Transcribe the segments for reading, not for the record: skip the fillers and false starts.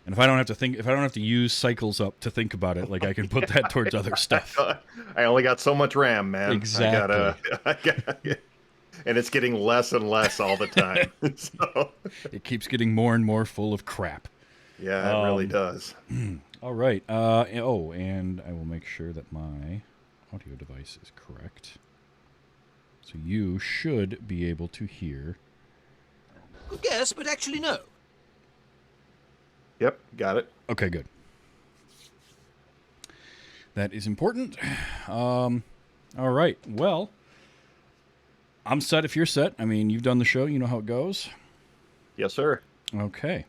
And if I don't have to use Cycles Up to think about it, like I can put that towards other stuff. I only got so much RAM, man. Exactly. And it's getting less and less all the time. So It keeps getting more and more full of crap. yeah, it really does. All right. And I will make sure that my audio device is correct. So you should be able to hear. Good guess, but actually no. Yep, got it. Okay, good. That is important. All right. Well, I'm set if you're set. I mean, you've done the show. You know how it goes. Yes, sir. Okay.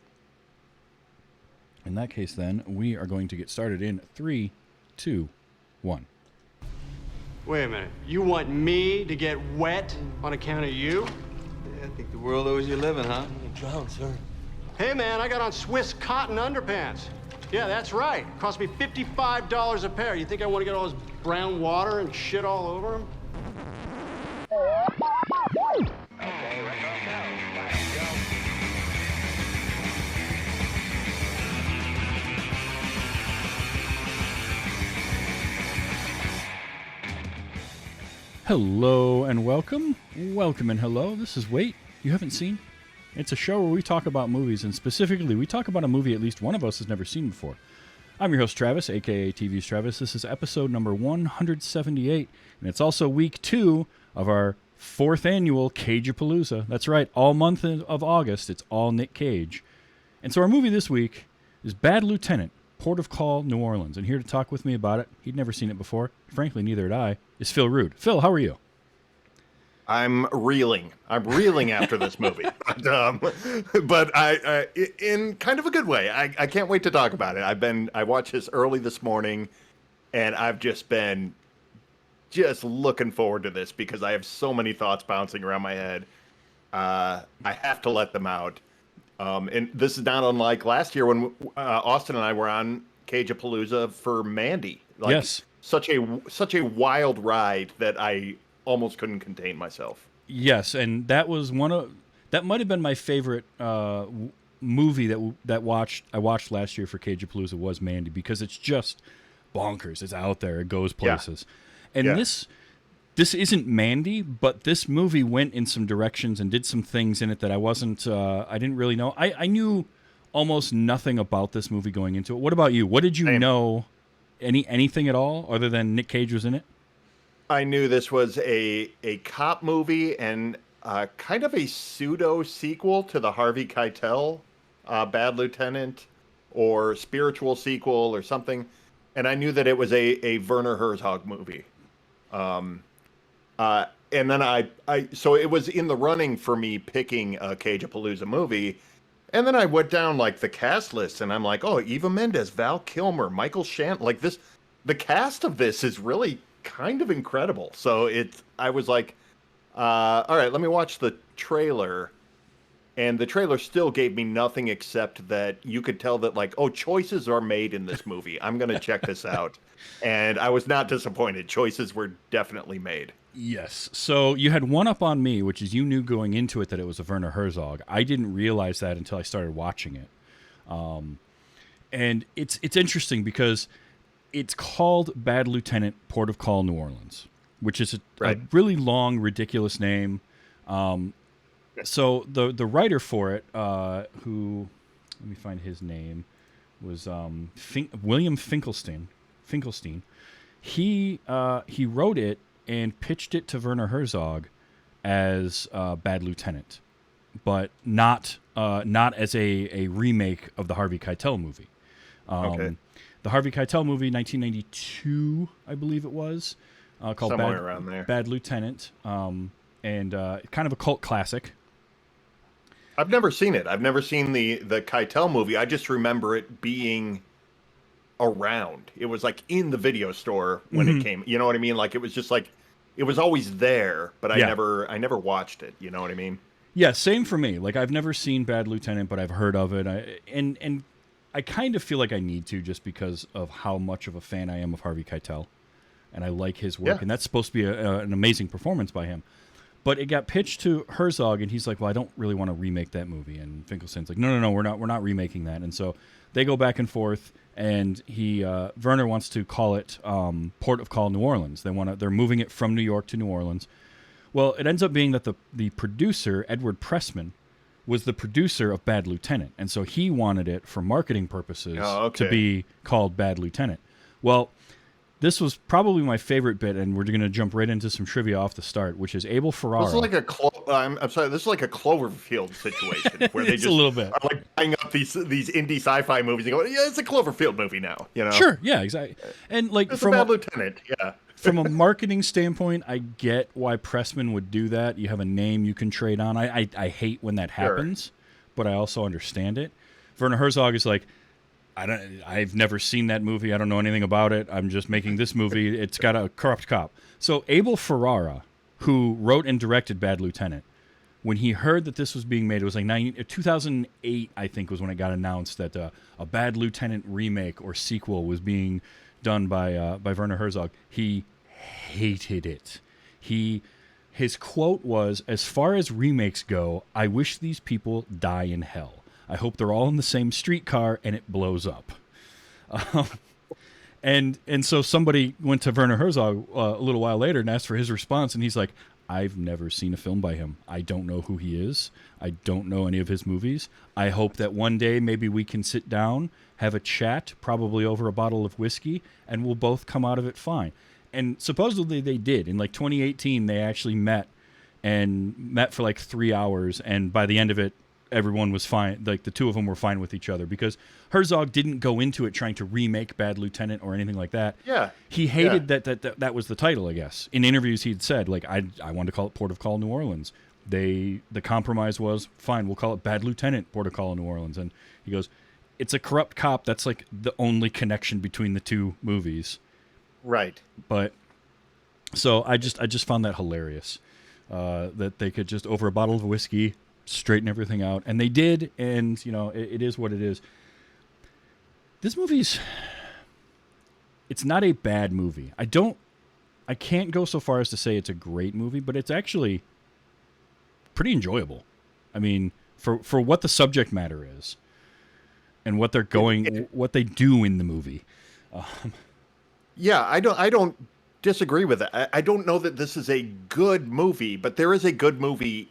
In that case, then, we are going to get started in 3, 2, 1. Wait a minute. You want me to get wet on account of you? Yeah, I think the world owes you a living, huh? Drown, sir. Hey, man, I got on Swiss cotton underpants. Yeah, that's right. Cost me $55 a pair. You think I want to get all this brown water and shit all over them? Okay, ready on go. Fire, go. Hello and welcome. Welcome and hello. This is Wait, You Haven't Seen? It's a show where we talk about movies, and specifically, we talk about a movie at least one of us has never seen before. I'm your host, Travis, a.k.a. TV's Travis. This is episode number 178, and it's also week 2 of our 4th annual Cage-A-Palooza. That's right, all month of August, it's all Nick Cage. And so our movie this week is Bad Lieutenant, Port of Call, New Orleans. And here to talk with me about it, he'd never seen it before, frankly, neither had I, is Phil Rude. Phil, how are you? I'm reeling after this movie, but I in kind of a good way. I can't wait to talk about it. I watched this early this morning, and I've just been looking forward to this because I have so many thoughts bouncing around my head. I have to let them out, and this is not unlike last year when Austin and I were on Cage-A-Palooza for Mandy. Yes, such a wild ride that I almost couldn't contain myself. Yes, and that was that might have been my favorite movie that I watched last year for Cage-A-Palooza was Mandy, because it's just bonkers. It's out there. It goes places. Yeah. And this isn't Mandy, but this movie went in some directions and did some things in it that I didn't really know. I knew almost nothing about this movie going into it. What about you? What did you know? Anything at all other than Nick Cage was in it? I knew this was a cop movie and kind of a pseudo sequel to the Harvey Keitel Bad Lieutenant, or spiritual sequel or something. And I knew that it was a Werner Herzog movie. And then so it was in the running for me picking a Cage-A-Palooza movie. And then I went down like the cast list, and I'm like, oh, Eva Mendes, Val Kilmer, Michael Shannon, like this. The cast of this is really kind of incredible. So I was like, all right, let me watch the trailer. And the trailer still gave me nothing except that you could tell that, like, oh, choices are made in this movie. I'm going to check this out. And I was not disappointed. Choices were definitely made. Yes. So you had one up on me, which is you knew going into it that it was a Werner Herzog. I didn't realize that until I started watching it. And it's interesting because it's called Bad Lieutenant, Port of Call, New Orleans, which is a really long, ridiculous name. So the writer for it, who, let me find his name, was William Finkelstein. He wrote it and pitched it to Werner Herzog as Bad Lieutenant, but not as a remake of the Harvey Keitel movie. The Harvey Keitel movie, 1992, I believe it was, called around there. Bad Lieutenant, and kind of a cult classic. I've never seen it. I've never seen the Keitel movie. I just remember it being around. It was like in the video store when it came. You know what I mean? Like it was just like it was always there, but I never watched it. You know what I mean? Yeah, same for me. Like I've never seen Bad Lieutenant, but I've heard of it. And I kind of feel like I need to, just because of how much of a fan I am of Harvey Keitel, and I like his work, and that's supposed to be an amazing performance by him. But it got pitched to Herzog, and he's like, "Well, I don't really want to remake that movie." And Finkelstein's like, "No, we're not remaking that." And so they go back and forth, and Werner wants to call it Port of Call New Orleans. They're moving it from New York to New Orleans. Well, it ends up being that the producer, Edward Pressman, was the producer of Bad Lieutenant, and so he wanted it for marketing purposes to be called Bad Lieutenant. Well, this was probably my favorite bit, and we're going to jump right into some trivia off the start, which is Abel Ferrara. This is like I'm sorry. This is like a Cloverfield situation where they It's just a little bit are like buying up these indie sci-fi movies and go, yeah, it's a Cloverfield movie now. You know, Sure, yeah, exactly. And like it's a Bad Lieutenant, yeah. From a marketing standpoint, I get why Pressman would do that. You have a name you can trade on. I hate when that happens, but I also understand it. Werner Herzog is like, I've never seen that movie. I don't know anything about it. I'm just making this movie. It's got a corrupt cop. So Abel Ferrara, who wrote and directed Bad Lieutenant, when he heard that this was being made, it was like 2008, I think, was when it got announced that a Bad Lieutenant remake or sequel was being done by Werner Herzog. He hated it. His quote was, "As far as remakes go, I wish these people die in hell. I hope they're all in the same streetcar and it blows up." And so somebody went to Werner Herzog a little while later and asked for his response, and he's like, "I've never seen a film by him. I don't know who he is. I don't know any of his movies. I hope that one day maybe we can sit down, have a chat, probably over a bottle of whiskey, and we'll both come out of it fine." And supposedly they did. In like 2018, they actually met for like 3 hours, and by the end of it, everyone was fine. Like the two of them were fine with each other because Herzog didn't go into it trying to remake Bad Lieutenant or anything like that. Yeah, he hated that was the title. I guess in interviews he'd said like I wanted to call it Port of Call New Orleans. The compromise was fine. We'll call it Bad Lieutenant Port of Call New Orleans. And he goes, it's a corrupt cop. That's like the only connection between the two movies. Right. But so I just found that hilarious that they could just over a bottle of whiskey straighten everything out, and they did. And you know, it is what it is. This movie's it's not a bad movie. I can't go so far as to say it's a great movie, but it's actually pretty enjoyable. I mean, for what the subject matter is and what what they do in the movie. Yeah, I don't disagree with it. I don't know that this is a good movie, but there is a good movie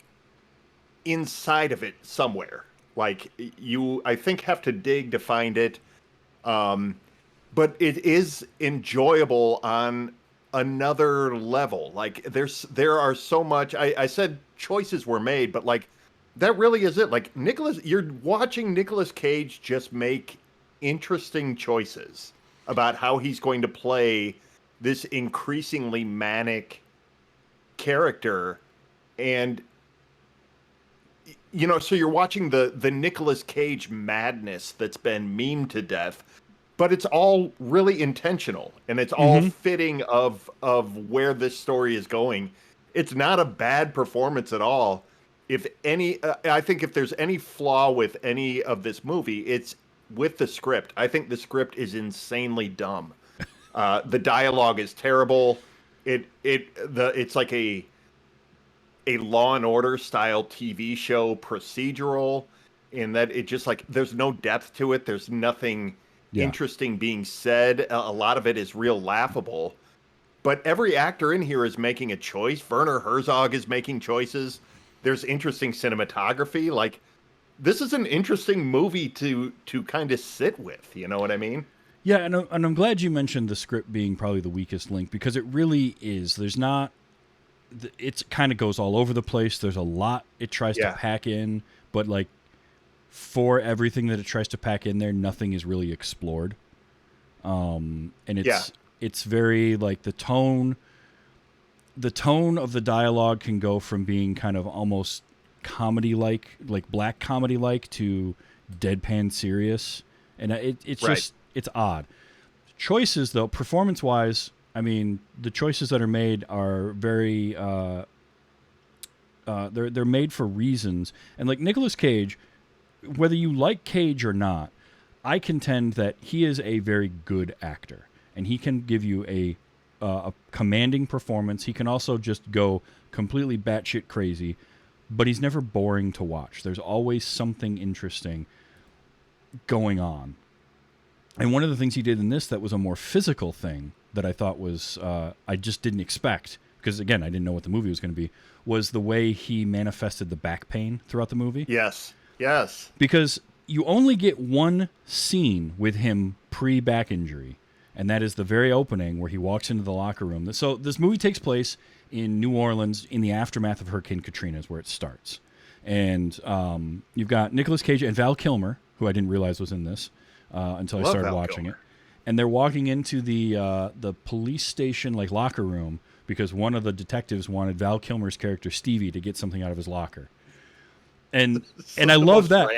inside of it somewhere. Like you, I think, have to dig to find it. But it is enjoyable on another level. Like there are so much. I said choices were made, but like that really is it. Like you're watching Nicolas Cage just make interesting choices about how he's going to play this increasingly manic character. And, you know, so you're watching the Nicolas Cage madness that's been memed to death, but it's all really intentional and it's all fitting of where this story is going. It's not a bad performance at all. If any, I think if there's any flaw with any of this movie, it's with the script. I think the script is insanely dumb. The dialogue is terrible. It's like a Law and Order style TV show procedural, in that it just like there's no depth to it. There's nothing interesting being said. A lot of it is real laughable. But every actor in here is making a choice. Werner Herzog is making choices. There's interesting cinematography. Like, this is an interesting movie to kind of sit with. You know what I mean? Yeah, and I'm glad you mentioned the script being probably the weakest link, because it really is. There's not... It kind of goes all over the place. There's a lot it tries to pack in, but like for everything that it tries to pack in there, nothing is really explored. And it's very like the tone of the dialogue can go from being kind of almost comedy-like black comedy-like, to deadpan serious. And it's just, it's odd. Choices, though, performance-wise, I mean, the choices that are made are very, they're made for reasons. And like Nicolas Cage, whether you like Cage or not, I contend that he is a very good actor. And he can give you a a commanding performance. He can also just go completely batshit crazy, but he's never boring to watch. There's always something interesting going on. And one of the things he did in this that was a more physical thing that I thought was, I just didn't expect, because again, I didn't know what the movie was going to be, was the way he manifested the back pain throughout the movie. Yes. Because you only get one scene with him pre-back injury, and that is the very opening where he walks into the locker room. So this movie takes place in New Orleans in the aftermath of Hurricane Katrina is where it starts. And you've got Nicolas Cage and Val Kilmer, who I didn't realize was in this until I started Val watching Kilmer. it. And they're walking into the police station like locker room because one of the detectives wanted Val Kilmer's character Stevie to get something out of his locker. And I love that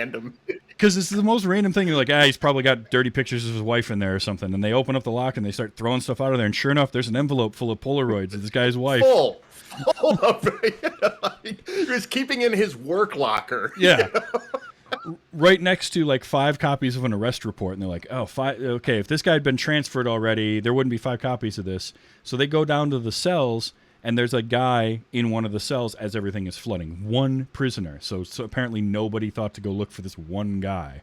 because it's the most random thing. You're like, he's probably got dirty pictures of his wife in there or something. And they open up the lock and they start throwing stuff out of there. And sure enough, there's an envelope full of Polaroids of this guy's wife. Full of he was keeping in his work locker. Yeah. Right next to like 5 copies of an arrest report. And they're like, okay, if this guy had been transferred already, there wouldn't be 5 copies of this. So they go down to the cells. And there's a guy in one of the cells as everything is flooding. One prisoner. So apparently nobody thought to go look for this one guy.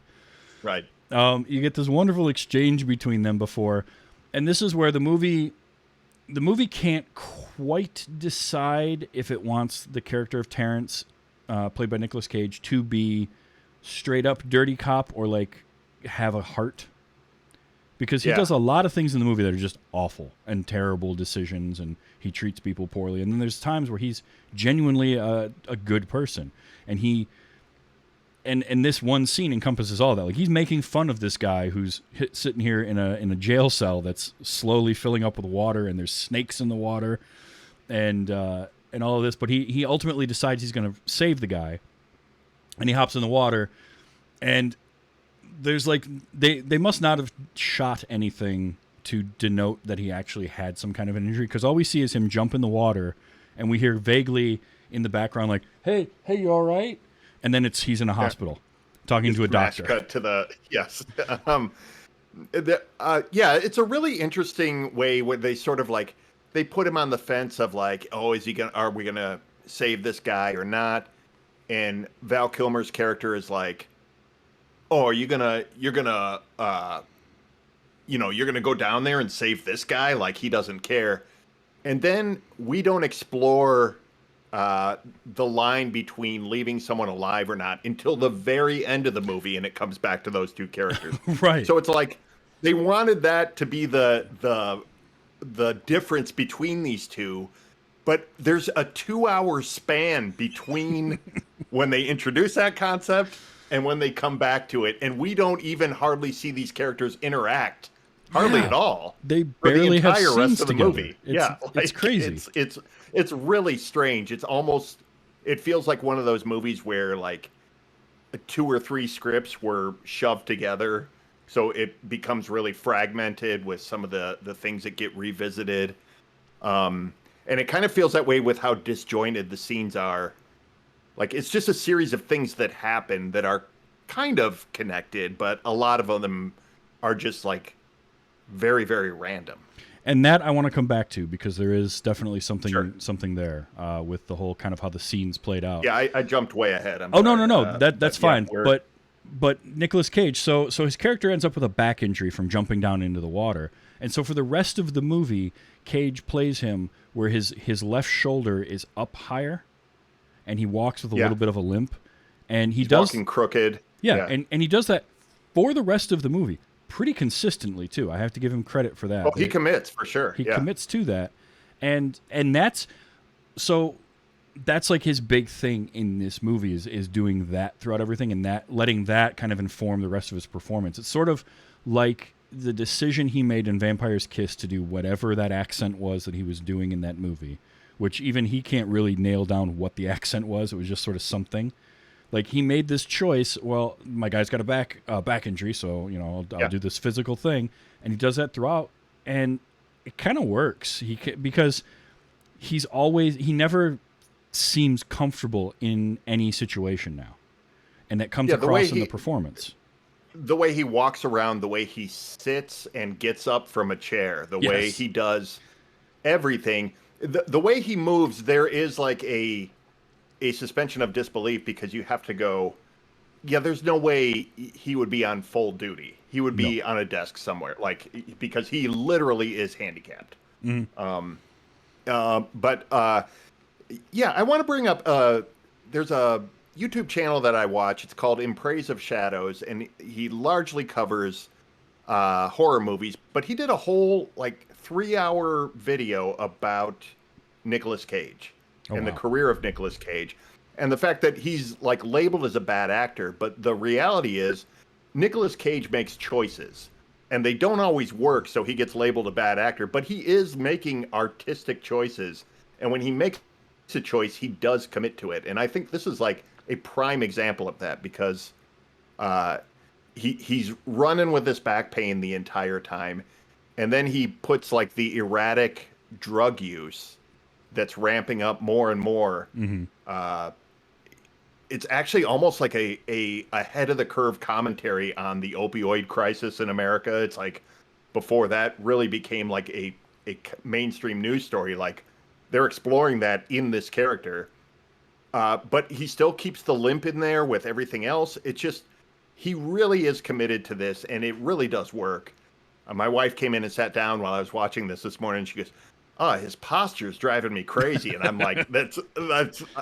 Right. You get this wonderful exchange between them before. And this is where the movie can't quite decide if it wants the character of Terrence, played by Nicolas Cage, to be straight up dirty cop or like have a heart. Because he does a lot of things in the movie that are just awful and terrible decisions, and he treats people poorly. And then there's times where he's genuinely a good person, and and this one scene encompasses all that. Like he's making fun of this guy who's sitting here in a jail cell that's slowly filling up with water, and there's snakes in the water, and all of this. But he ultimately decides he's going to save the guy, and he hops in the water, and there's like they must not have shot anything to denote that he actually had some kind of an injury, because all we see is him jump in the water, and we hear vaguely in the background like, hey, you all right? And then he's in a hospital talking to a doctor. Cut to the yes. It's a really interesting way where they sort of like they put him on the fence of like, are we gonna save this guy or not? And Val Kilmer's character is like, oh, you're gonna go down there and save this guy? Like he doesn't care. And then we don't explore the line between leaving someone alive or not until the very end of the movie, and it comes back to those two characters. Right. So it's like they wanted that to be the difference between these two, but there's a 2-hour span between when they introduce that concept and when they come back to it, and we don't even hardly see these characters interact at all. They barely have scenes rest of the together. movie. It's crazy. It's really strange. It feels like one of those movies where like 2 or 3 scripts were shoved together, so it becomes really fragmented with some of the things that get revisited. And it kind of feels that way with how disjointed the scenes are. Like, it's just a series of things that happen that are kind of connected, but a lot of them are just, like, very, very random. And that I want to come back to, because there is definitely something there with the whole kind of how the scenes played out. Yeah, I jumped way ahead. No. That's fine. But Nicolas Cage, so his character ends up with a back injury from jumping down into the water. And so for the rest of the movie, Cage plays him where his left shoulder is up higher, and he walks with a little bit of a limp, and he's walking crooked. Yeah. And he does that for the rest of the movie pretty consistently too. I have to give him credit for that. Oh, he commits for sure. He commits to that, and that's like his big thing in this movie is doing that throughout everything, and that letting that kind of inform the rest of his performance. It's sort of like the decision he made in Vampire's Kiss to do whatever that accent was that he was doing in that movie, which even he can't really nail down what the accent was. It was just sort of something. Like, he made this choice, well, my guy's got a back injury, so, I'll do this physical thing. And he does that throughout, and it kind of works. Because he never seems comfortable in any situation now. And that comes across in the performance. The way he walks around, the way he sits and gets up from a chair, the way he does everything. The way he moves, there is like a suspension of disbelief because you have to go, yeah, there's no way he would be on full duty. He would be on a desk somewhere, like, because he literally is handicapped. Yeah, I want to bring up, there's a YouTube channel that I watch. It's called In Praise of Shadows, and he largely covers horror movies, but he did a whole, like, 3-hour video about Nicolas Cage and the career of Nicolas Cage. And the fact that he's, like, labeled as a bad actor, but the reality is Nicolas Cage makes choices, and they don't always work, so he gets labeled a bad actor, but he is making artistic choices, and when he makes a choice, he does commit to it. And I think this is, like, a prime example of that, because he's running with this back pain the entire time, and then he puts, like, the erratic drug use that's ramping up more and more. It's actually almost like a ahead of the curve commentary on the opioid crisis in America. It's like before that really became like a mainstream news story. Like they're exploring that in this character, but he still keeps the limp in there with everything else. It's just he really is committed to this, and it really does work. My wife came in and sat down while I was watching this morning, and she goes, his posture's driving me crazy. And I'm like, that's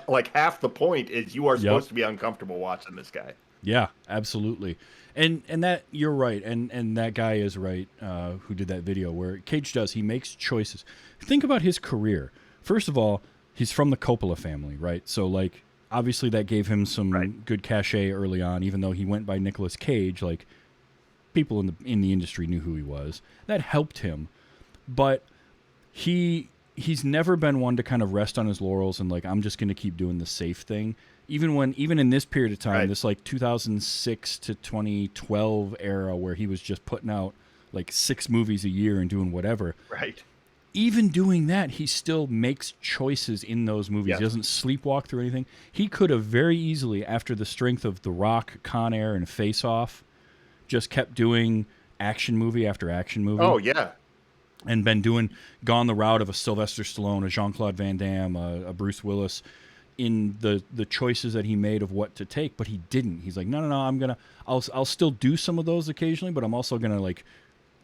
like half the point is you are supposed to be uncomfortable watching this guy. Yeah, absolutely. And that you're right. And that guy is right, who did that video where Cage he makes choices. Think about his career. First of all, he's from the Coppola family, right? So like, obviously that gave him some good cachet early on, even though he went by Nicolas Cage, like people in the industry knew who he was. That helped him. But he's never been one to kind of rest on his laurels and like, I'm just going to keep doing the safe thing. Even in this period of time, this like 2006 to 2012 era where he was just putting out like 6 movies a year and doing whatever. Right. Even doing that, he still makes choices in those movies. Yes. He doesn't sleepwalk through anything. He could have very easily, after the strength of The Rock, Con Air, and Face Off, just kept doing action movie after action movie. Oh, yeah. And gone the route of a Sylvester Stallone, a Jean-Claude Van Damme, a Bruce Willis, in the choices that he made of what to take, but he didn't. He's like, no, I'll still do some of those occasionally, but I'm also gonna like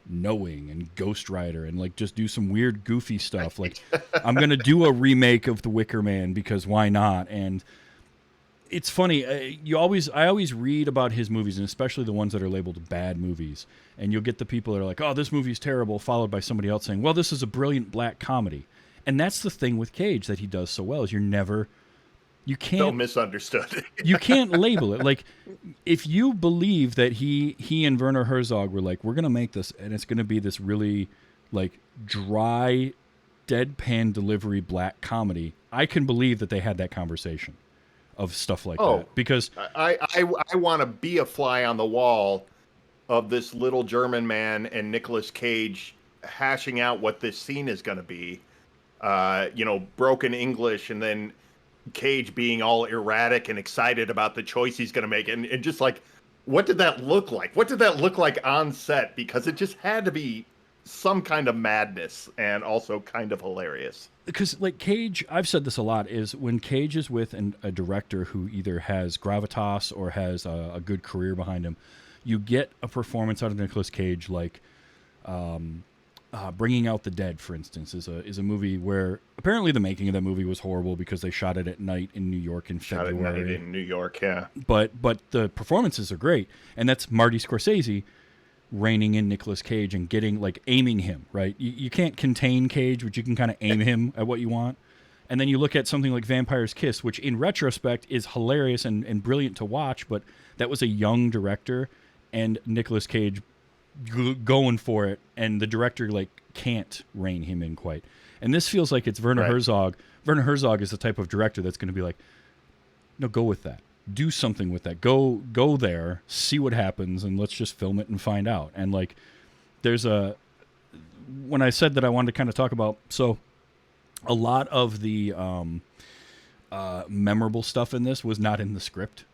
Knowing and Ghost Rider and like just do some weird goofy stuff. Like I'm gonna do a remake of The Wicker Man because why not? And it's funny. I always read about his movies, and especially the ones that are labeled bad movies. And you'll get the people that are like, "Oh, this movie's terrible," followed by somebody else saying, "Well, this is a brilliant black comedy." And that's the thing with Cage that he does so well is you can't. So misunderstood. You can't label it. Like, if you believe that he and Werner Herzog were like, we're gonna make this, and it's gonna be this really like dry, deadpan delivery black comedy, I can believe that they had that conversation of stuff like that, because I want to be a fly on the wall of this little German man and Nicolas Cage hashing out what this scene is going to be, broken English, and then Cage being all erratic and excited about the choice he's going to make, and just like, what did that look like? What did that look like on set? Because it just had to be some kind of madness and also kind of hilarious. Because like Cage, I've said this a lot, is when Cage is with a director who either has gravitas or has a good career behind him, you get a performance out of Nicolas Cage like Bringing Out the Dead, for instance, is a movie where apparently the making of that movie was horrible because they shot it at night in New York in February. Shot at night in New York, yeah. But the performances are great, and that's Marty Scorsese reining in Nicolas Cage and aiming him, right? You can't contain Cage, but you can kind of aim him at what you want. And then you look at something like Vampire's Kiss, which in retrospect is hilarious and brilliant to watch, but that was a young director and Nicolas Cage going for it, and the director can't rein him in quite. And this feels like it's Werner Herzog. Werner Herzog is the type of director that's going to be like, no, go with that. Do something with that. Go there, see what happens, and let's just film it and find out. And when I said that I wanted to kind of talk about, so a lot of the memorable stuff in this was not in the script.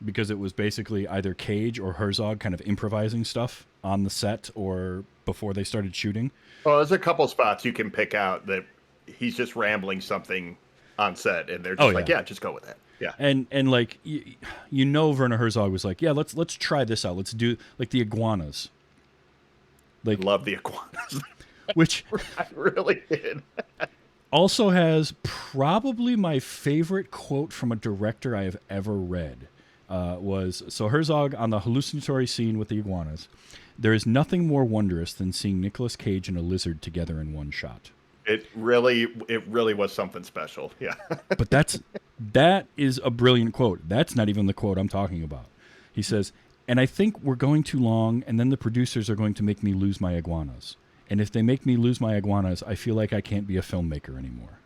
because it was basically either Cage or Herzog kind of improvising stuff on the set or before they started shooting. Well, there's a couple spots you can pick out that he's just rambling something on set, and they're just yeah, just go with that. Yeah. And like, you know, Werner Herzog was like, yeah, let's try this out. Let's do like the iguanas. Like, I love the iguanas. Which I really did. Also has probably my favorite quote from a director I have ever read. So Herzog on the hallucinatory scene with the iguanas. There is nothing more wondrous than seeing Nicolas Cage and a lizard together in one shot. It really was something special. Yeah. But that is a brilliant quote. That's not even the quote I'm talking about. He says, "And I think we're going too long, and then the producers are going to make me lose my iguanas. And if they make me lose my iguanas, I feel like I can't be a filmmaker anymore."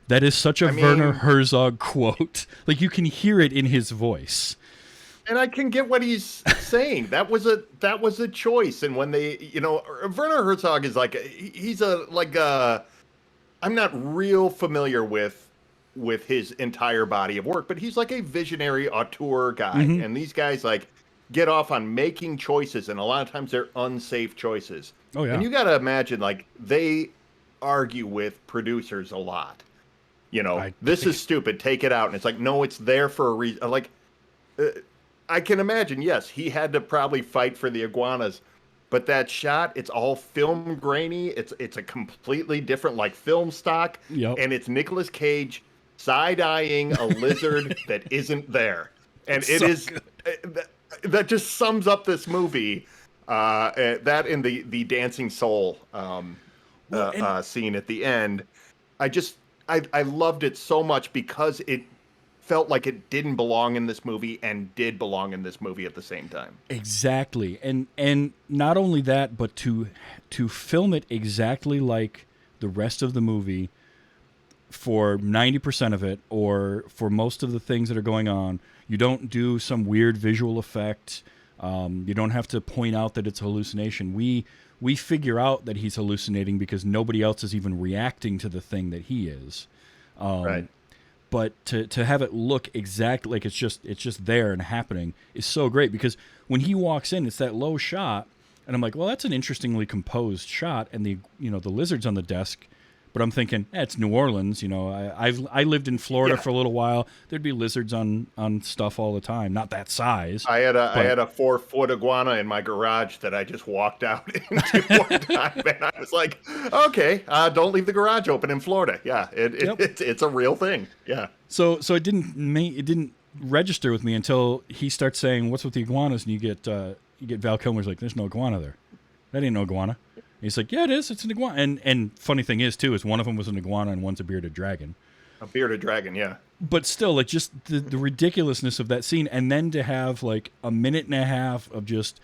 That is such a Werner Herzog quote. Like, you can hear it in his voice. And I can get what he's saying. That was a choice. And when they, you know, Werner Herzog is like, I'm not real familiar with his entire body of work, but he's like a visionary auteur guy. Mm-hmm. And these guys like get off on making choices, and a lot of times they're unsafe choices. Oh yeah. And you got to imagine, like, they argue with producers a lot. You know, this is stupid, take it out. And it's like, no, it's there for a reason. Like, I can imagine, yes, he had to probably fight for the iguanas, but that shot, it's all film grainy. It's a completely different, like, film stock. Yep. And it's Nicolas Cage side-eyeing a lizard that isn't there. And that just sums up this movie. That in the dancing soul scene at the end. I loved it so much because it felt like it didn't belong in this movie and did belong in this movie at the same time. Exactly. And not only that, but to film it exactly like the rest of the movie for 90% of it, or for most of the things that are going on. You don't do some weird visual effect. You don't have to point out that it's a hallucination. We figure out that he's hallucinating because nobody else is even reacting to the thing that he is. Right. But to have it look exactly like it's just there and happening is so great, because when he walks in, it's that low shot, and I'm like, well, that's an interestingly composed shot, and the lizard's on the desk. But I'm thinking, it's New Orleans. You know, I lived in Florida for a little while. There'd be lizards on stuff all the time. Not that size. I had a 4-foot iguana in my garage that I just walked out into one time, and I was like, okay, don't leave the garage open in Florida. Yeah, it's a real thing. Yeah. So it didn't register with me until he starts saying, "What's with the iguanas?" And you get Val Kilmer's like, "There's no iguana there. That ain't no iguana." He's like, yeah, it is. It's an iguana. And funny thing is, too, is one of them was an iguana and one's a bearded dragon. A bearded dragon, yeah. But still, like, just the ridiculousness of that scene. And then to have, like, a minute and a half of just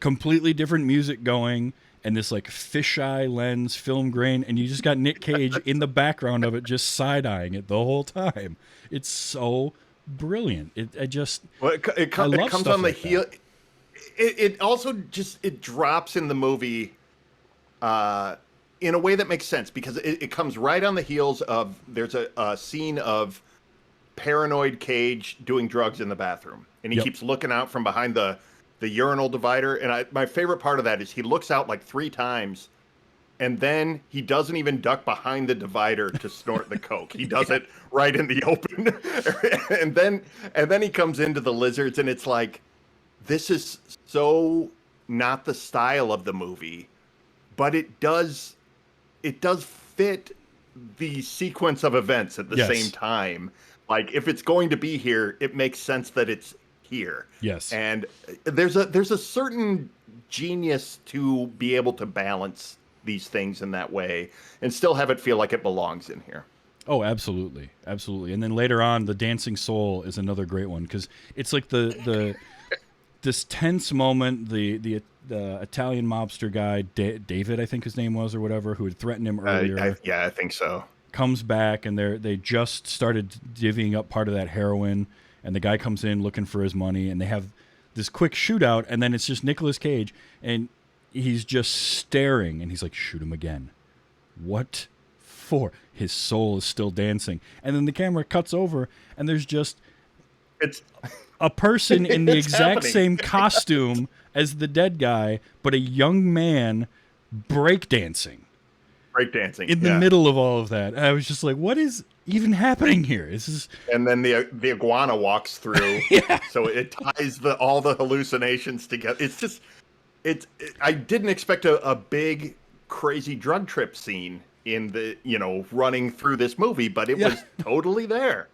completely different music going and this, like, fisheye lens, film grain. And you just got Nick Cage in the background of it just side-eyeing it the whole time. It's so brilliant. It comes on the heel. It also just, it drops in the movie in a way that makes sense, because it comes right on the heels of, there's a scene of paranoid Cage doing drugs in the bathroom, and he keeps looking out from behind the urinal divider. And my favorite part of that is he looks out like 3 times, and then he doesn't even duck behind the divider to snort the coke. He does it right in the open. and then he comes into the lizards, and it's like, this is so not the style of the movie, but it does fit the sequence of events at the same time. Like, if it's going to be here, it makes sense that it's here. Yes. And there's a certain genius to be able to balance these things in that way and still have it feel like it belongs in here. Oh, absolutely. Absolutely. And then later on, the dancing soul is another great one, because it's like this tense moment, the Italian mobster guy, David, I think his name was, or whatever, who had threatened him earlier. I think so. Comes back, and they just started divvying up part of that heroin, and the guy comes in looking for his money, and they have this quick shootout, and then it's just Nicolas Cage, and he's just staring, and he's like, shoot him again. What for? His soul is still dancing. And then the camera cuts over, and there's just It's a person in the It's exact happening. same costume as the dead guy, but a young man breakdancing breakdancing. in the middle of all of that. I was just like, what is even happening here? This is And then the iguana walks through, so it ties all the hallucinations together. It's just I didn't expect a big crazy drug trip scene in the running through this movie, but it was totally there.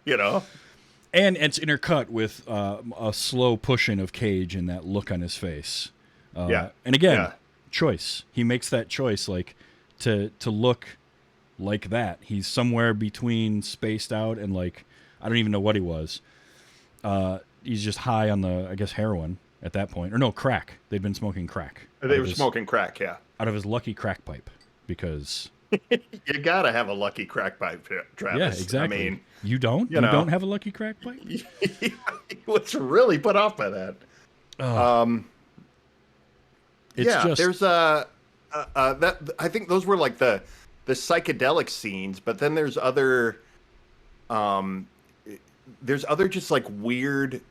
And it's intercut with a slow pushing of Cage and that look on his face. And again, choice. He makes that choice, like to look like that. He's somewhere between spaced out and like I don't even know what he was. He's just high on I guess heroin at that point, or no, crack. They'd been smoking crack. They were smoking crack, out of his lucky crack pipe because. You gotta have a lucky crack pipe, Travis. Yeah, exactly. I mean, you don't? You don't have a lucky crack pipe? He was really put off by that. There's that. I think those were like the psychedelic scenes, but then there's other just like weird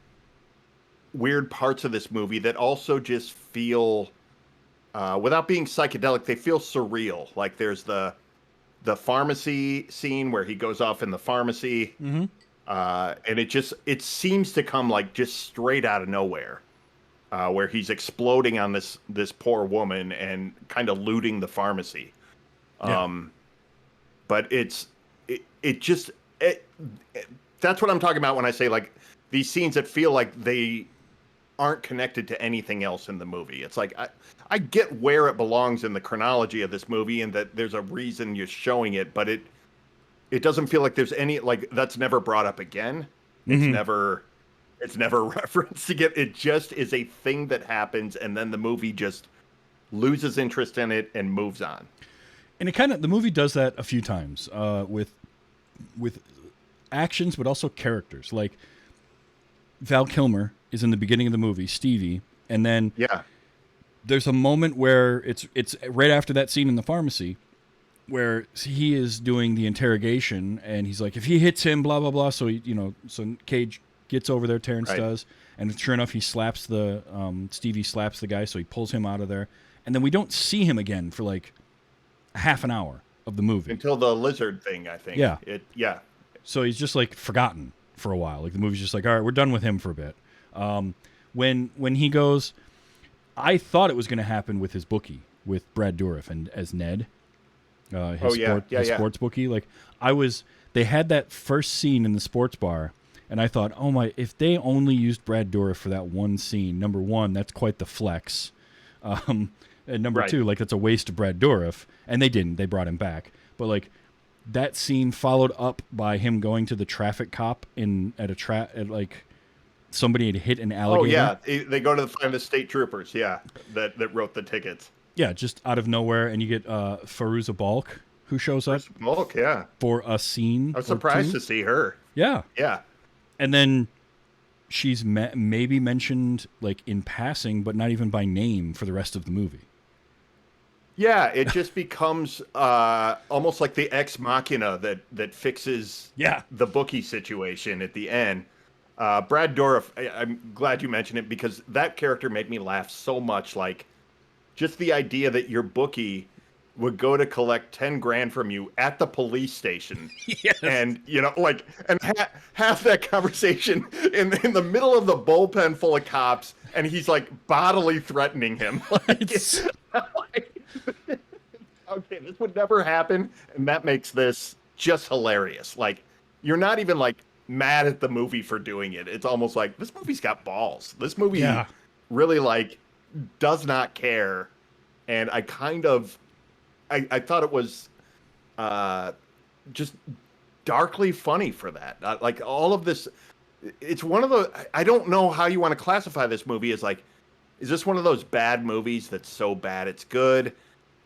parts of this movie that also just feel. Without being psychedelic, they feel surreal. Like there's the pharmacy scene where he goes off in the pharmacy, and it seems to come like just straight out of nowhere, where he's exploding on this poor woman and kind of looting the pharmacy. But that's what I'm talking about when I say like these scenes that feel like they aren't connected to anything else in the movie. It's like I get where it belongs in the chronology of this movie and that there's a reason you're showing it, but it doesn't feel like there's any like that's never brought up again. It's never referenced again. It just is a thing that happens and then the movie just loses interest in it and moves on. And the movie does that a few times with actions, but also characters. Like Val Kilmer is in the beginning of the movie, Stevie, and then there's a moment where it's right after that scene in the pharmacy where he is doing the interrogation, and he's like, if he hits him, blah blah blah. So so Cage gets over there, Terrence does, and sure enough, he slaps Stevie slaps the guy, so he pulls him out of there, and then we don't see him again for like half an hour of the movie until the lizard thing, I think. So he's just like forgotten for a while. Like the movie's just like, all right, we're done with him for a bit. When he goes, I thought it was going to happen with his bookie, with Brad Dourif and as Ned, his sports bookie. Like they had that first scene in the sports bar, and I thought, oh my, if they only used Brad Dourif for that one scene, number one, that's quite the flex. And number two, like that's a waste of Brad Dourif, and they didn't. They brought him back, but like that scene followed up by him going to the traffic cop at like. Somebody had hit an alligator. Oh, yeah. They go to find the state troopers, that wrote the tickets. Yeah, just out of nowhere. And you get Fairuza Balk, who shows up for a scene. I was surprised to see her. Yeah. Yeah. And then she's maybe mentioned like in passing, but not even by name for the rest of the movie. Yeah, it just becomes almost like the ex machina that fixes the bookie situation at the end. Brad Dourif, I'm glad you mentioned it because that character made me laugh so much. Like, just the idea that your bookie would go to collect 10 grand from you at the police station, and have that conversation in the middle of the bullpen full of cops, and he's like bodily threatening him. Okay, this would never happen, and that makes this just hilarious. Like, you're not even like mad at the movie for doing it. It's almost like this movie's got balls. This movie really like does not care, and I thought it was just darkly funny for that. Like all of this, it's one of the. I don't know how you want to classify this movie as like, is this one of those bad movies that's so bad it's good?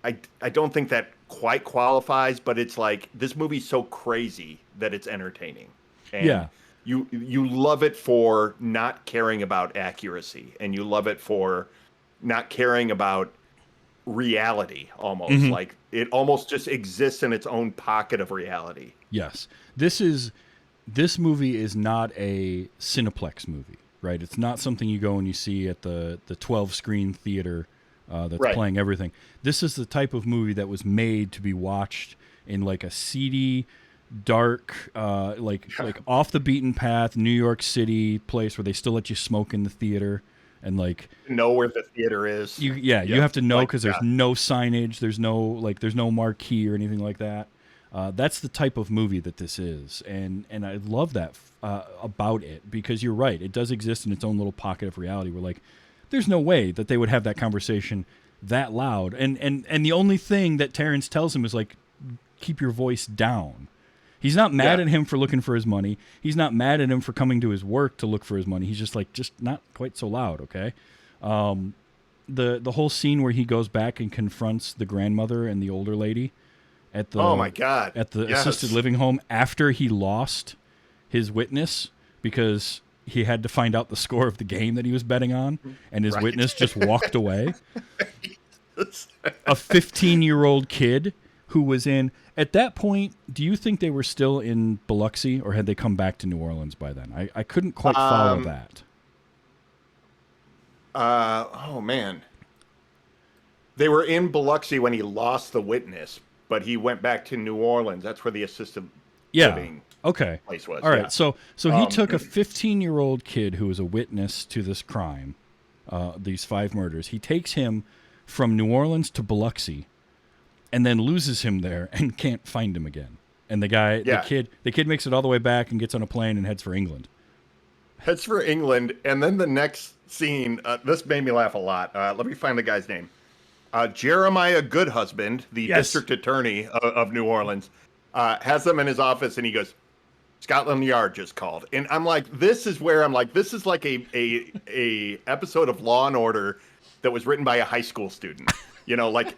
I don't think that quite qualifies, but it's like this movie's so crazy that it's entertaining. And you love it for not caring about accuracy, and you love it for not caring about reality almost. Like it almost just exists in its own pocket of reality. Yes. This is this movie is not a Cineplex movie, right? It's not something you go and you see at the 12-screen theater that's playing everything. This is the type of movie that was made to be watched in like a seedy, dark, like off the beaten path, New York City place where they still let you smoke in the theater and like know where the theater is. You have to know because there's no signage, there's no marquee or anything like that. That's the type of movie that this is, and I love that about it because you're right. It does exist in its own little pocket of reality where like there's no way that they would have that conversation that loud, and the only thing that Terrence tells him is like keep your voice down. He's not mad at him for looking for his money. He's not mad at him for coming to his work to look for his money. He's just like just not quite so loud, okay? The whole scene where he goes back and confronts the grandmother and the older lady at the at the assisted living home after he lost his witness because he had to find out the score of the game that he was betting on, and his witness just walked away. A 15-year-old kid who was in at that point. Do you think they were still in Biloxi, or had they come back to New Orleans by then? I couldn't quite follow that. Oh man, they were in Biloxi when he lost the witness, but he went back to New Orleans. That's where the assisted living place was. All right, so he took a 15-year-old kid who was a witness to this crime, these 5 murders. He takes him from New Orleans to Biloxi, and then loses him there and can't find him again. And the kid makes it all the way back and gets on a plane and heads for England. And then the next scene, this made me laugh a lot. Let me find the guy's name. Jeremiah Goodhusband, the district attorney of New Orleans, has them in his office, and he goes, Scotland Yard just called. And I'm like, this is like a episode of Law and Order that was written by a high school student. You know, like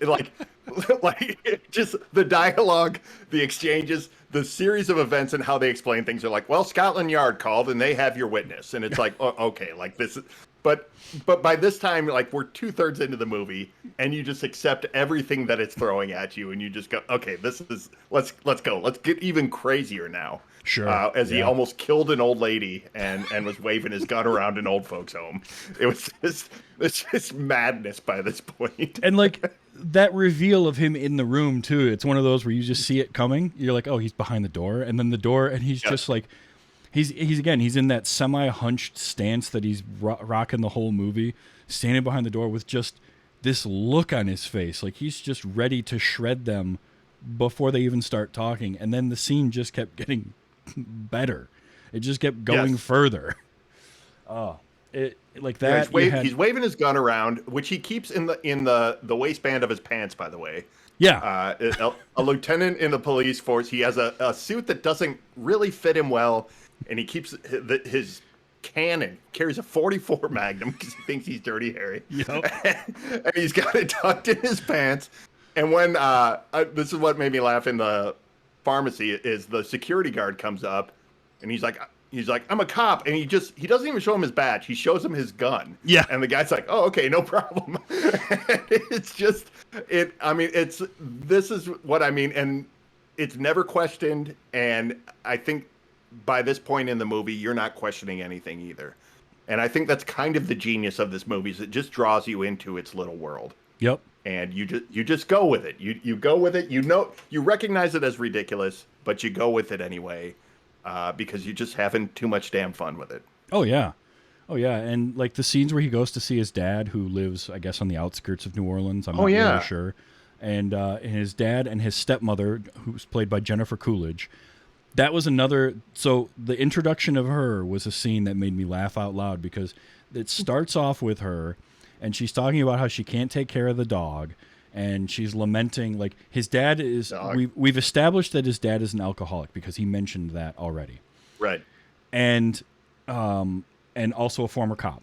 just the dialogue, the exchanges, the series of events, and how they explain things are like, well, Scotland Yard called and they have your witness, and it's like, oh, okay, like this is, but by this time, like we're 2/3 into the movie, and you just accept everything that it's throwing at you, and you just go, okay, let's go, let's get even crazier now. Sure. As he almost killed an old lady and was waving his gun around an old folks' home. It's just madness by this point. And like that reveal of him in the room too. It's one of those where you just see it coming. You're like, oh, he's behind the door, and then the door, and he's just like, he's in that semi-hunched stance that he's rocking the whole movie, standing behind the door with just this look on his face, like he's just ready to shred them before they even start talking. And then the scene just kept getting better. It just kept going further. It like that. He's waving his gun around, which he keeps in the waistband of his pants, by the way. Yeah. A lieutenant in the police force. He has a suit that doesn't really fit him well, and he keeps his cannon, carries a .44 Magnum because he thinks he's Dirty Harry. Yep. And he's got it tucked in his pants. And when this is what made me laugh in the pharmacy is the security guard comes up, and he's like, I'm a cop, and he doesn't even show him his badge. He shows him his gun. Yeah. And the guy's like, oh, okay, no problem. This is what I mean, and it's never questioned. And I think by this point in the movie, you're not questioning anything either. And I think that's kind of the genius of this movie, is it just draws you into its little world. Yep. And you just go with it. You go with it. You know, you recognize it as ridiculous, but you go with it anyway, because you're just having too much damn fun with it. Oh yeah, and like the scenes where he goes to see his dad, who lives, I guess, on the outskirts of New Orleans. I'm not really sure. And his dad and his stepmother, who's played by Jennifer Coolidge. That was another. So the introduction of her was a scene that made me laugh out loud, because it starts off with her, and she's talking about how she can't take care of the dog, and she's lamenting, like, his dad is, we've established that his dad is an alcoholic because he mentioned that already. Right. And also a former cop.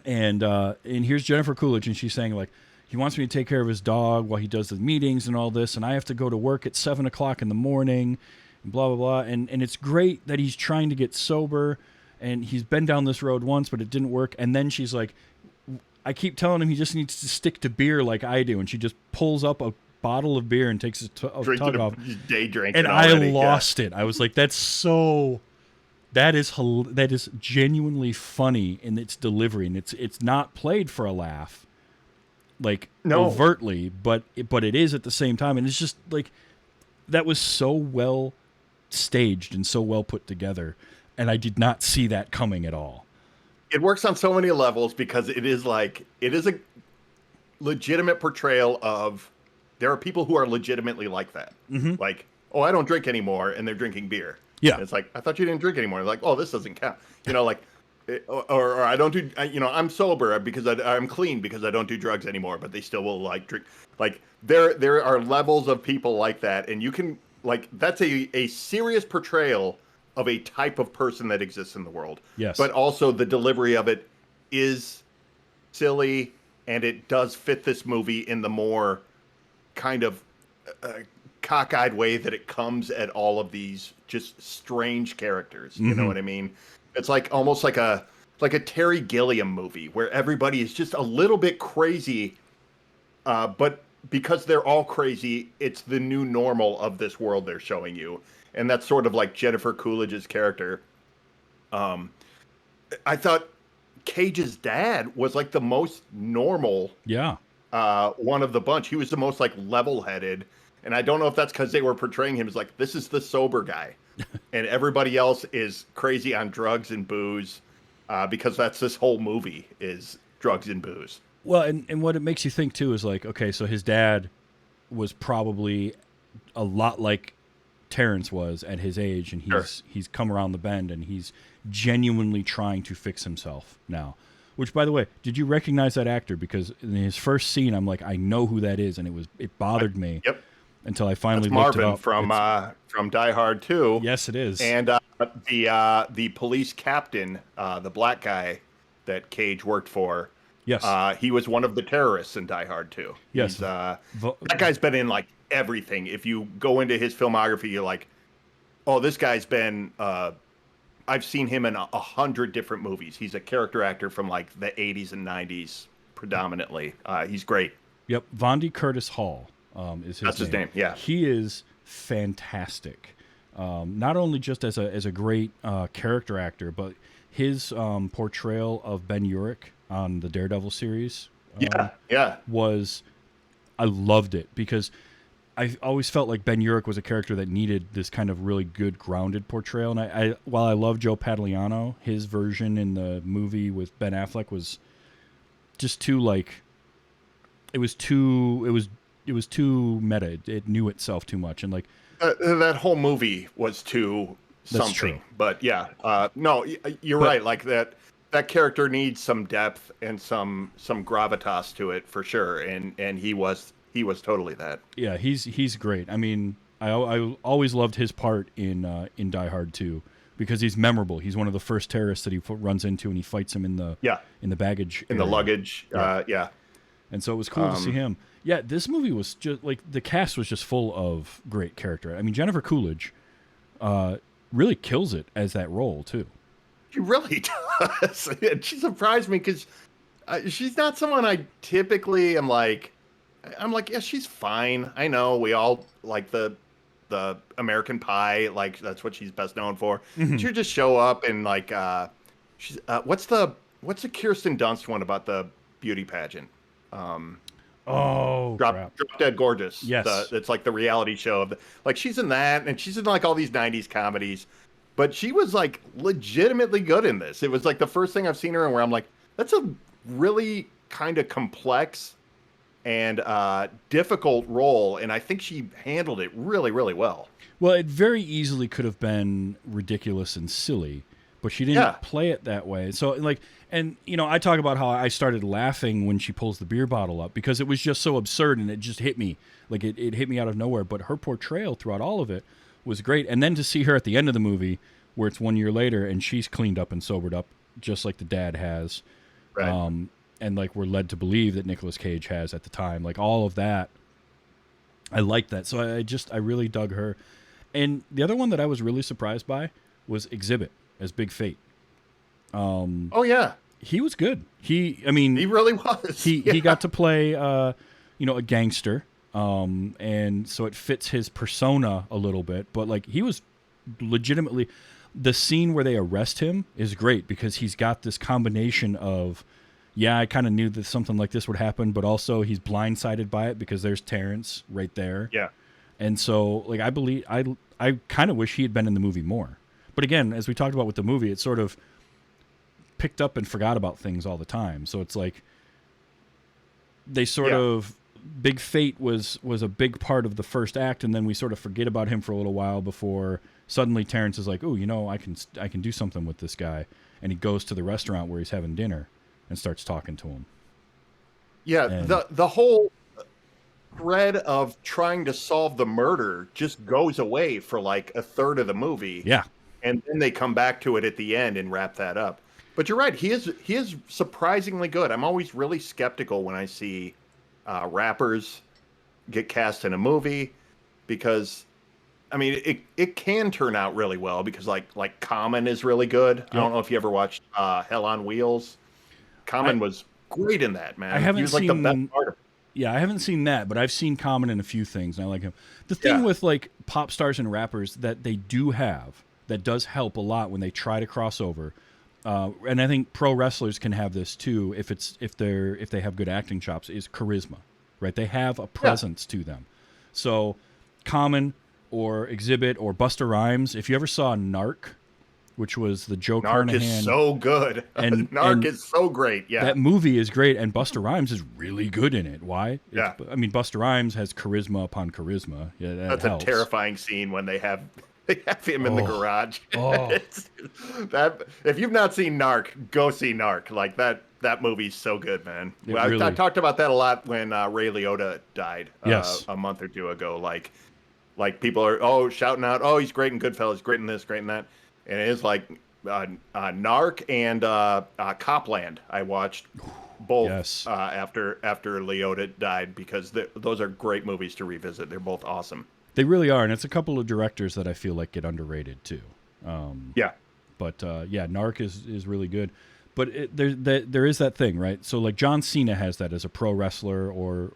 And here's Jennifer Coolidge, and she's saying, like, he wants me to take care of his dog while he does the meetings and all this, and I have to go to work at 7:00 in the morning, and blah, blah, blah. And it's great that he's trying to get sober, and he's been down this road once, but it didn't work. And then she's like, I keep telling him he just needs to stick to beer like I do. And she just pulls up a bottle of beer and takes his tug off. Day drinking And already, I lost it. I was like, that is genuinely funny in its delivery, and it's not played for a laugh, like overtly, but it is at the same time, and it's just like that was so well staged and so well put together, and I did not see that coming at all. It works on so many levels because it is a legitimate portrayal of there are people who are legitimately like that. Mm-hmm. Like, oh, I don't drink anymore, and they're drinking beer. Yeah. And it's like, I thought you didn't drink anymore. Like, oh, this doesn't count. Like, or I don't do, I'm sober because I'm clean because I don't do drugs anymore, but they still will like drink. Like there are levels of people like that. And you can that's a serious portrayal of a type of person that exists in the world. Yes. But also the delivery of it is silly, and it does fit this movie in the more kind of cockeyed way that it comes at all of these just strange characters. You know what I mean? It's like almost like a Terry Gilliam movie where everybody is just a little bit crazy, but because they're all crazy, it's the new normal of this world they're showing you. And that's sort of like Jennifer Coolidge's character. I thought Cage's dad was like the most normal one of the bunch. He was the most like level-headed. And I don't know if that's because they were portraying him as like, this is the sober guy. And everybody else is crazy on drugs and booze, because that's this whole movie is drugs and booze. Well, and what it makes you think, too, is like, okay, so his dad was probably a lot like Terrence was at his age, and he's come around the bend, and he's genuinely trying to fix himself now. Which, by the way, did you recognize that actor? Because in his first scene, I'm like, I know who that is, and it bothered me. Yep. Until I finally looked Marvin it up. From Die Hard 2. Yes, it is. And the police captain, the black guy that Cage worked for. Yes. He was one of the terrorists in Die Hard 2. Yes. That guy's been in like everything. If you go into his filmography, you're like, oh, this guy's been. I've seen him in 100 different movies. He's a character actor from like the 80s and 90s predominantly. He's great. Yep. Vondi Curtis Hall. That's his name. Yeah, he is fantastic. Not only just as a great character actor, but his portrayal of Ben Urich on the Daredevil series, was, I loved it because I always felt like Ben Urich was a character that needed this kind of really good grounded portrayal. And I while I love Joe Pantoliano, his version in the movie with Ben Affleck was just too like, it was too meta. It knew itself too much, and like that whole movie was too something. True. But yeah, no, you're right. Like that character needs some depth and some gravitas to it for sure, and he was totally that. Yeah, he's great. I mean, I always loved his part in Die Hard 2 because he's memorable. He's one of the first terrorists that he runs into, and he fights him in the baggage in the luggage. Yeah. And so it was cool to see him. Yeah, this movie was just like the cast was just full of great character. I mean, Jennifer Coolidge really kills it as that role too. She really does. She surprised me because she's not someone I typically am like. I'm like, yeah, she's fine. I know we all like the American Pie, like that's what she's best known for. Mm-hmm. She'll just show up and like, she's what's the Kirsten Dunst one about the beauty pageant? Drop Dead Gorgeous. Yes, it's like the reality show of like she's in that, and she's in like all these '90s comedies, but she was like legitimately good in this. It was like the first thing I've seen her in where I'm like, that's a really kind of complex and difficult role, and I think she handled it really, really well. Well, it very easily could have been ridiculous and silly, but she didn't play it that way. So, like, and, you know, I talk about how I started laughing when she pulls the beer bottle up because it was just so absurd and it just hit me. Like, it hit me out of nowhere. But her portrayal throughout all of it was great. And then to see her at the end of the movie where it's 1 year later and she's cleaned up and sobered up just like the dad has. Right. And, like, we're led to believe that Nicolas Cage has at the time. Like, all of that, I liked that. So I really dug her. And the other one that I was really surprised by was Exhibit as Big Fate. Oh yeah, he was good. He really was. He got to play, a gangster, and so it fits his persona a little bit. But like he was legitimately, the scene where they arrest him is great because he's got this combination of, yeah, I kind of knew that something like this would happen, but also he's blindsided by it because there's Terrence right there. Yeah. And so, like, I kind of wish he had been in the movie more. But again, as we talked about with the movie, it sort of picked up and forgot about things all the time. So it's like they sort of, Big Fate was a big part of the first act, and then we sort of forget about him for a little while before suddenly Terrence is like, oh, you know, I can do something with this guy. And he goes to the restaurant where he's having dinner and starts talking to him. Yeah, And the whole thread of trying to solve the murder just goes away for like a third of the movie. Yeah. And then they come back to it at the end and wrap that up. But you're right, he is surprisingly good. I'm always really skeptical when I see rappers get cast in a movie because, I mean, it can turn out really well because like Common is really good. Yep. I don't know if you ever watched Hell on Wheels. Common was great in that, man. I haven't he was like seen the best part of it. Yeah, I haven't seen that, but I've seen Common in a few things, and I like him. The thing with like pop stars and rappers that they do have that does help a lot when they try to cross over, and I think pro wrestlers can have this too if they have good acting chops, is charisma, right? They have a presence to them. So Common or Exhibit or Busta Rhymes, if you ever saw Narc, which was the Joe Carnahan. Narc is so good. And Narc is so great. Yeah. That movie is great, and Busta Rhymes is really good in it. Why? Yeah. I mean, Busta Rhymes has charisma upon charisma. Yeah, that's helps. A terrifying scene when they have him in the garage. Oh. That if you've not seen Narc, go see Narc. Like that movie's so good, man. I talked about that a lot when Ray Liotta died a month or two ago. Like people are shouting out, oh, he's great in Goodfellas, great in this, great in that. And it is like Narc and Copland. I watched both after Liotta died because those are great movies to revisit. They're both awesome. They really are, and it's a couple of directors that I feel like get underrated too. But Narc is really good. But there is that thing, right? So like John Cena has that as a pro wrestler, or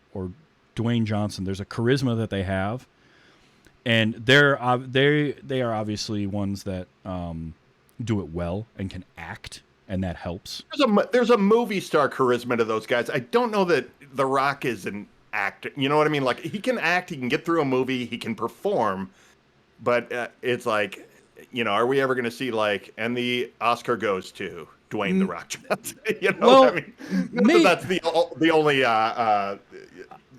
Dwayne Johnson. There's a charisma that they have. And they are obviously ones that do it well and can act, and that helps. There's a movie star charisma to those guys. I don't know that The Rock is an actor. You know what I mean? Like he can act, he can get through a movie, he can perform, but it's like, you know, are we ever going to see like, and the Oscar goes to Dwayne The Rock Johnson? You know, I mean, that's the only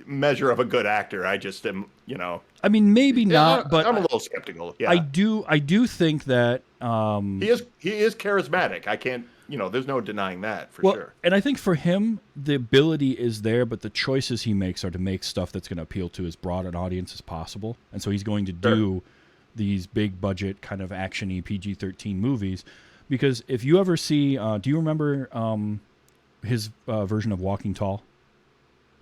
measure of a good actor. I just am, you know. I mean, maybe not, but I'm a little skeptical. Yeah, I do think that he is charismatic. I can't, you know, there's no denying that for sure. And I think for him, the ability is there, but the choices he makes are to make stuff that's going to appeal to as broad an audience as possible. And so he's going to do these big budget kind of action-y PG-13 movies. Because if you ever see, do you remember his version of Walking Tall?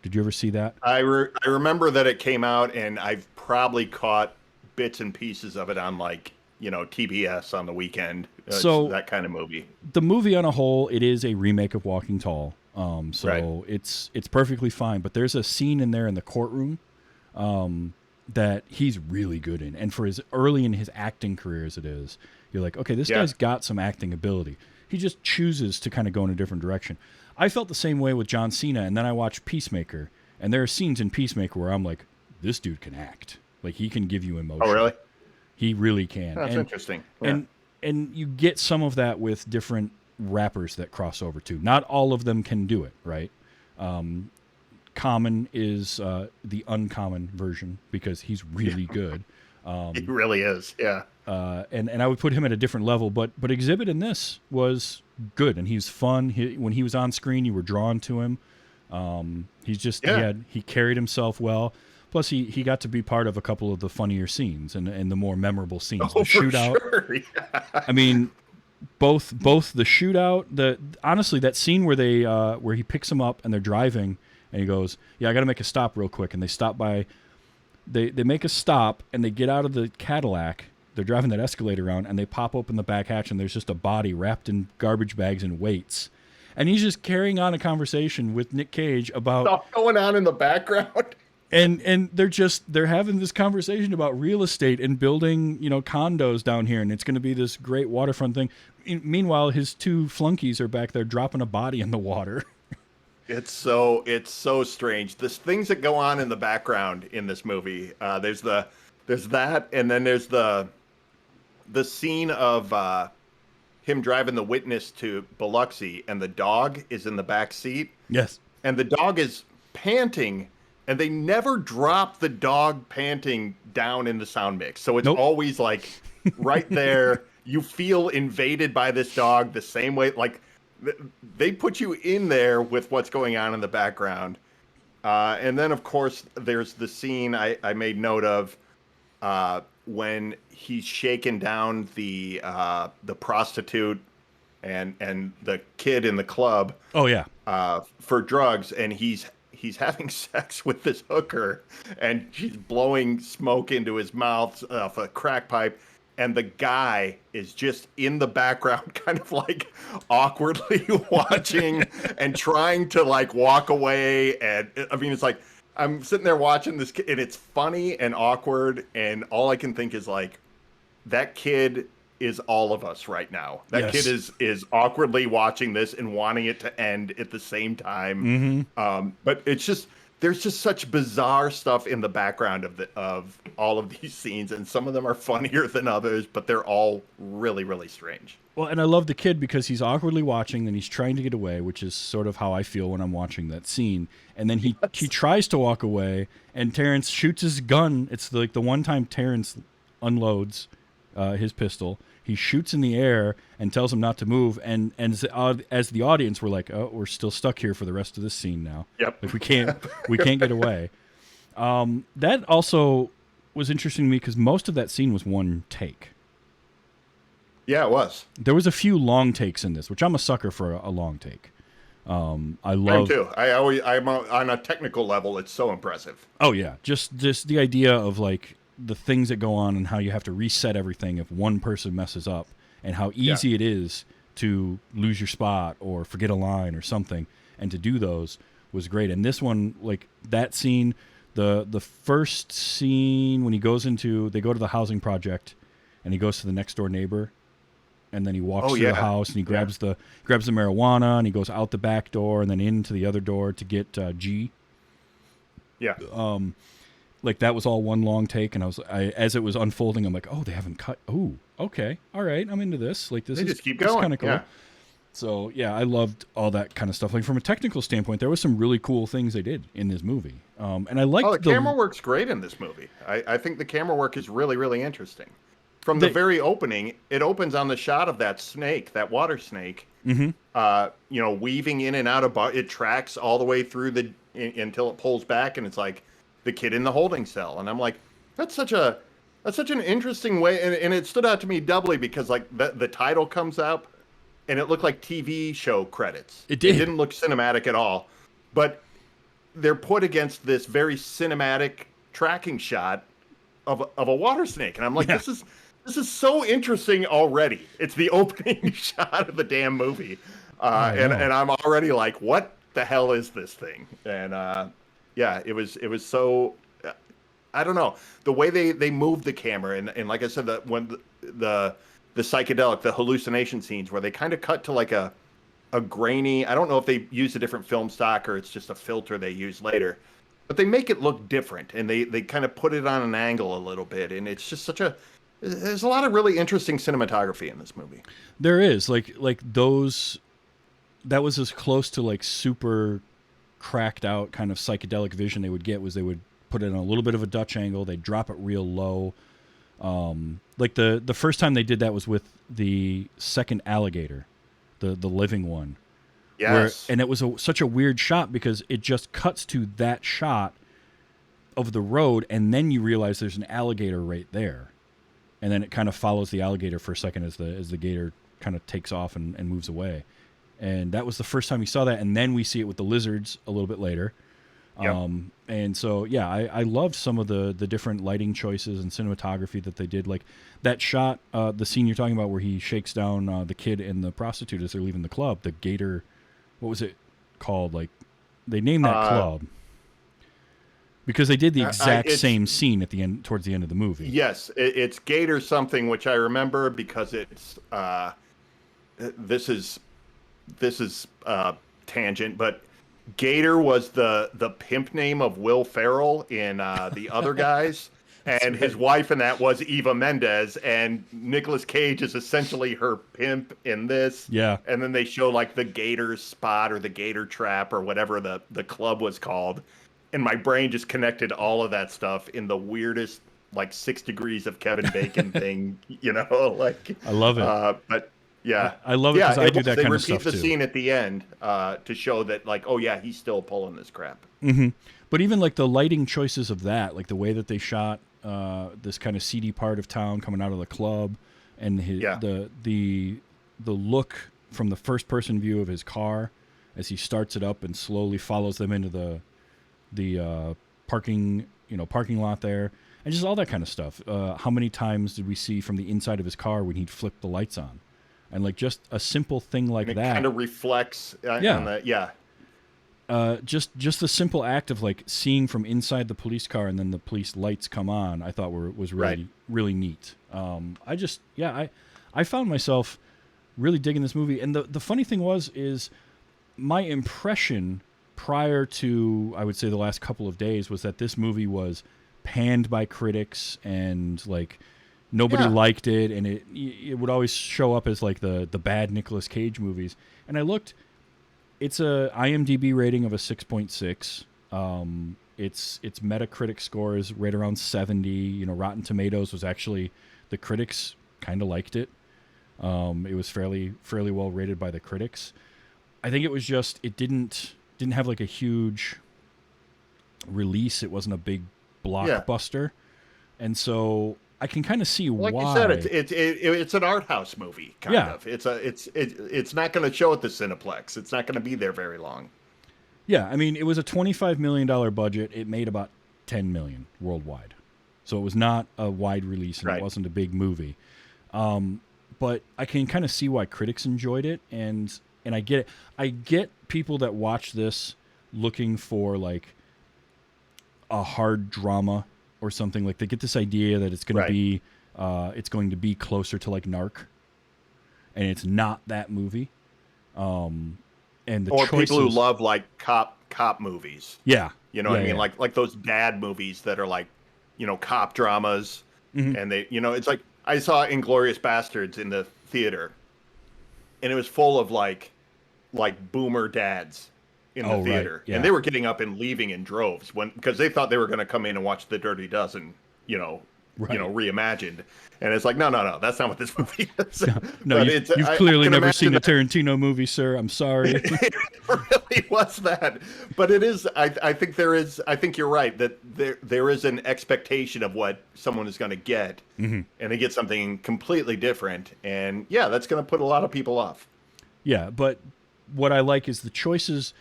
Did you ever see that? I remember that it came out, and I've probably caught bits and pieces of it on, like, you know, TBS on the weekend. So that kind of movie. The movie on a whole, it is a remake of Walking Tall. It's perfectly fine. But there's a scene in there in the courtroom that he's really good in. And for as early in his acting career as it is, you're like, okay, this guy's got some acting ability. He just chooses to kind of go in a different direction. I felt the same way with John Cena, and then I watched Peacemaker, and there are scenes in Peacemaker where I'm like, this dude can act. Like, he can give you emotion. Oh, really? He really can. That's interesting. Yeah. And you get some of that with different rappers that cross over, too. Not all of them can do it, right? Common is the uncommon version because he's really good. He really is, yeah. And I would put him at a different level, but Exhibit in this was good, and he was fun. When he was on screen, you were drawn to him. He carried himself well. Plus, he got to be part of a couple of the funnier scenes and the more memorable scenes. The shootout. Sure. Yeah. I mean, both the shootout. Honestly, that scene where he picks him up and they're driving, and he goes, "Yeah, I got to make a stop real quick," and they stop by. They make a stop and they get out of the Cadillac. They're driving that Escalade around, and they pop open the back hatch, and there's just a body wrapped in garbage bags and weights. And he's just carrying on a conversation with Nick Cage about stuff going on in the background. And they're having this conversation about real estate and building, condos down here, and it's going to be this great waterfront thing. Meanwhile, his two flunkies are back there dropping a body in the water. It's so strange. There's things that go on in the background in this movie. There's that, and then there's the scene of him driving the witness to Biloxi, and the dog is in the back seat. Yes. And the dog is panting, and they never drop the dog panting down in the sound mix. So it's always like right there. You feel invaded by this dog the same way. Like they put you in there with what's going on in the background. And then, of course, there's the scene I made note of when he's shaking down the prostitute and the kid in the club. Oh, yeah. For drugs, and he's having sex with this hooker, and she's blowing smoke into his mouth off a crack pipe, and the guy is just in the background kind of like awkwardly watching and trying to like walk away. And I mean, it's like I'm sitting there watching this kid, and it's funny and awkward, and all I can think is like, that kid is all of us right now. That Yes. kid is awkwardly watching this and wanting it to end at the same time. Mm-hmm. But it's just, there's just such bizarre stuff in the background of all of these scenes, and some of them are funnier than others, but they're all really, really strange. Well, and I love the kid because he's awkwardly watching, and he's trying to get away, which is sort of how I feel when I'm watching that scene. And then he tries to walk away, and Terrence shoots his gun. It's like the one time Terrence unloads his pistol. He shoots in the air and tells him not to move. And as the audience, we're like, oh, we're still stuck here for the rest of this scene now. Yep. Like we can't get away. That also was interesting to me because most of that scene was one take. Yeah, it was. There was a few long takes in this, which I'm a sucker for a long take. I love. Me too. I'm on a technical level. It's so impressive. Oh yeah, just the idea of like the things that go on and how you have to reset everything if one person messes up, and how easy it is to lose your spot or forget a line or something, and to do those was great. And this one, like that scene, the first scene when they go to the housing project, and he goes to the next door neighbor, and then he walks through the house and he grabs the marijuana, and he goes out the back door and then into the other door to get G. Yeah. Like that was all one long take, and as it was unfolding, I'm like, oh, they haven't cut. Oh, okay, all right, I'm into this. Like this They is just keep going. kind of cool. Yeah. So yeah, I loved all that kind of stuff. Like from a technical standpoint, there was some really cool things they did in this movie, and I liked the camera work's great in this movie. I think the camera work is really, really interesting. From the very opening, it opens on the shot of that snake, that water snake, weaving in and out of it tracks all the way through until it pulls back, and it's like the kid in the holding cell. And I'm like, that's such an interesting way. And it stood out to me doubly because like the title comes up and it looked like TV show credits. It did. It didn't look cinematic at all, but they're put against this very cinematic tracking shot of a water snake. And I'm like, this is so interesting already. It's the opening shot of the damn movie. And I'm already like, what the hell is this thing? And, it was so, I don't know, the way they moved the camera, and like I said, when the psychedelic, the hallucination scenes where they kind of cut to like a grainy, I don't know if they use a different film stock or it's just a filter they use later, but they make it look different, and they kind of put it on an angle a little bit, and it's just there's a lot of really interesting cinematography in this movie. There is like those, that was as close to like super cracked out kind of psychedelic vision they would get, was they would put it in a little bit of a Dutch angle, they'd drop it real low. Like the first time they did that was with the second alligator, the living one. Yes. And it was such a weird shot because it just cuts to that shot of the road, and then you realize there's an alligator right there, and then it kind of follows the alligator for a second as the gator kind of takes off and moves away. And that was the first time we saw that, and then we see it with the lizards a little bit later. Yep. And so, yeah, I loved some of the different lighting choices and cinematography that they did. Like that shot, the scene you're talking about where he shakes down the kid and the prostitute as they're leaving the club, the Gator, what was it called? Like, they named that club. Because they did the exact it's- same scene at the end, towards the end of the movie. Yes, it's Gator something, which I remember because it's this is tangent, but Gator was the pimp name of Will Ferrell in The Other Guys, and his wife in that was Eva Mendes, and Nicolas Cage is essentially her pimp in this. Yeah. And then they show like the Gator spot or the Gator trap or whatever the club was called. And my brain just connected all of that stuff in the weirdest, like 6 degrees of Kevin Bacon thing, like. I love it. But yeah, I love it because I do that they kind of stuff repeat the too. scene at the end to show that, like, oh yeah, he's still pulling this crap. But even like the lighting choices of that, like the way that they shot this kind of seedy part of town coming out of the club, and the look from the first person view of his car as he starts it up and slowly follows them into the parking lot there, and just all that kind of stuff. How many times did we see from the inside of his car when he'd flip the lights on, and like just a simple thing like And it that kind of reflects. just the simple act of like seeing from inside the police car and then the police lights come on, I thought was really Right. really neat. I found myself really digging this movie, and the funny thing is my impression prior to, I would say, the last couple of days was that this movie was panned by critics and like nobody liked it, and it would always show up as like the bad Nicolas Cage movies. And I looked, it's a IMDb rating of a 6.6. Its Metacritic score is right around 70. Rotten Tomatoes was actually, the critics kind of liked it. It was fairly well rated by the critics. I think it was just, it didn't have like a huge release. It wasn't a big blockbuster. And so I can kind of see Like why. you said, it's an art house movie, kind of. It's not going to show at the Cineplex. It's not going to be there very long. Yeah, I mean, it was a $25 million budget. It made about $10 million worldwide. So it was not a wide release, and It wasn't a big movie. But I can kind of see why critics enjoyed it, and I get it. I get people that watch this looking for like a hard drama or something. Like they get this idea that it's going to be closer to like Narc, and it's not that movie. And the or choices, people who love like cop movies. Yeah. What I mean? Like those dad movies that are like, cop dramas. And they, it's like, I saw Inglourious Bastards in the theater, and it was full of like boomer dads in the theater. Right. Yeah. And they were getting up and leaving in droves because they thought they were going to come in and watch The Dirty Dozen, reimagined. And it's like, no, that's not what this movie is. No, you've clearly never seen a Tarantino movie, sir. I'm sorry. It really was that. But it is, I think you're right, that there is an expectation of what someone is going to get, and they get something completely different. And yeah, that's going to put a lot of people off. Yeah, but what I like is the choices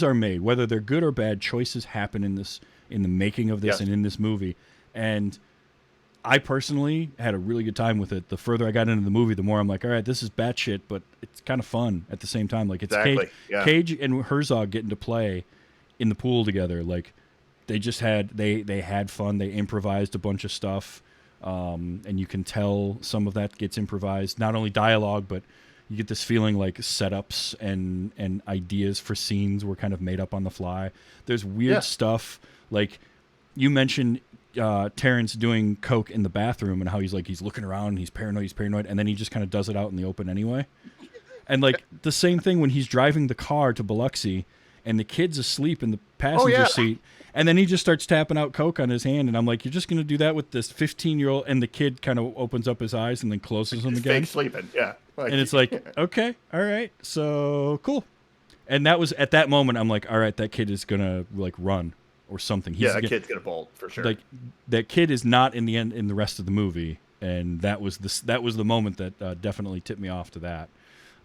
are made, whether they're good or bad. Choices happen in the making of this and in this movie. And I personally had a really good time with it. The further I got into the movie, the more I'm like, all right, this is batshit, but it's kind of fun at the same time. Like it's Cage and Herzog getting to play in the pool together. Like they just had fun. They improvised a bunch of stuff, and you can tell some of that gets improvised. Not only dialogue, but you get this feeling like setups and ideas for scenes were kind of made up on the fly. There's weird stuff like you mentioned. Terrence doing coke in the bathroom and how he's looking around and he's paranoid, and then he just kind of does it out in the open anyway. And like the same thing when he's driving the car to Biloxi and the kid's asleep in the passenger seat, and then he just starts tapping out coke on his hand, and I'm like, you're just gonna do that with this 15-year-old? And the kid kind of opens up his eyes and then closes them again. Fake sleeping, yeah. And it's like, okay, all right, so cool. And that was at that moment, I'm like, all right, that kid is gonna like run or something. That kid's gonna bolt for sure. Like that kid is not in the end in the rest of the movie, and that was the moment that definitely tipped me off to that.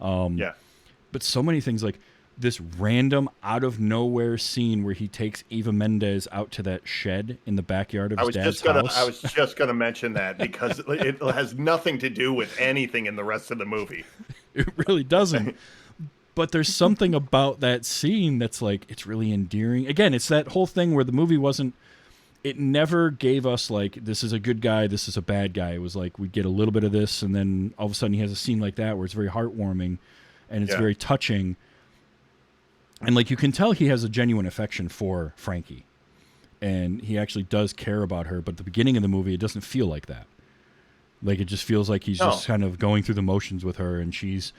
But so many things, like this random out of nowhere scene where he takes Eva Mendes out to that shed in the backyard of his dad's house. I was just gonna mention that because it has nothing to do with anything in the rest of the movie. It really doesn't. But there's something about that scene that's like, it's really endearing. Again, it's that whole thing where the movie wasn't it never gave us like, this is a good guy, this is a bad guy. It was like we'd get a little bit of this, and then all of a sudden he has a scene like that where it's very heartwarming and it's very touching. And like you can tell he has a genuine affection for Frankie. And he actually does care about her, but at the beginning of the movie it doesn't feel like that. Like it just feels like he's just kind of going through the motions with her, and she's,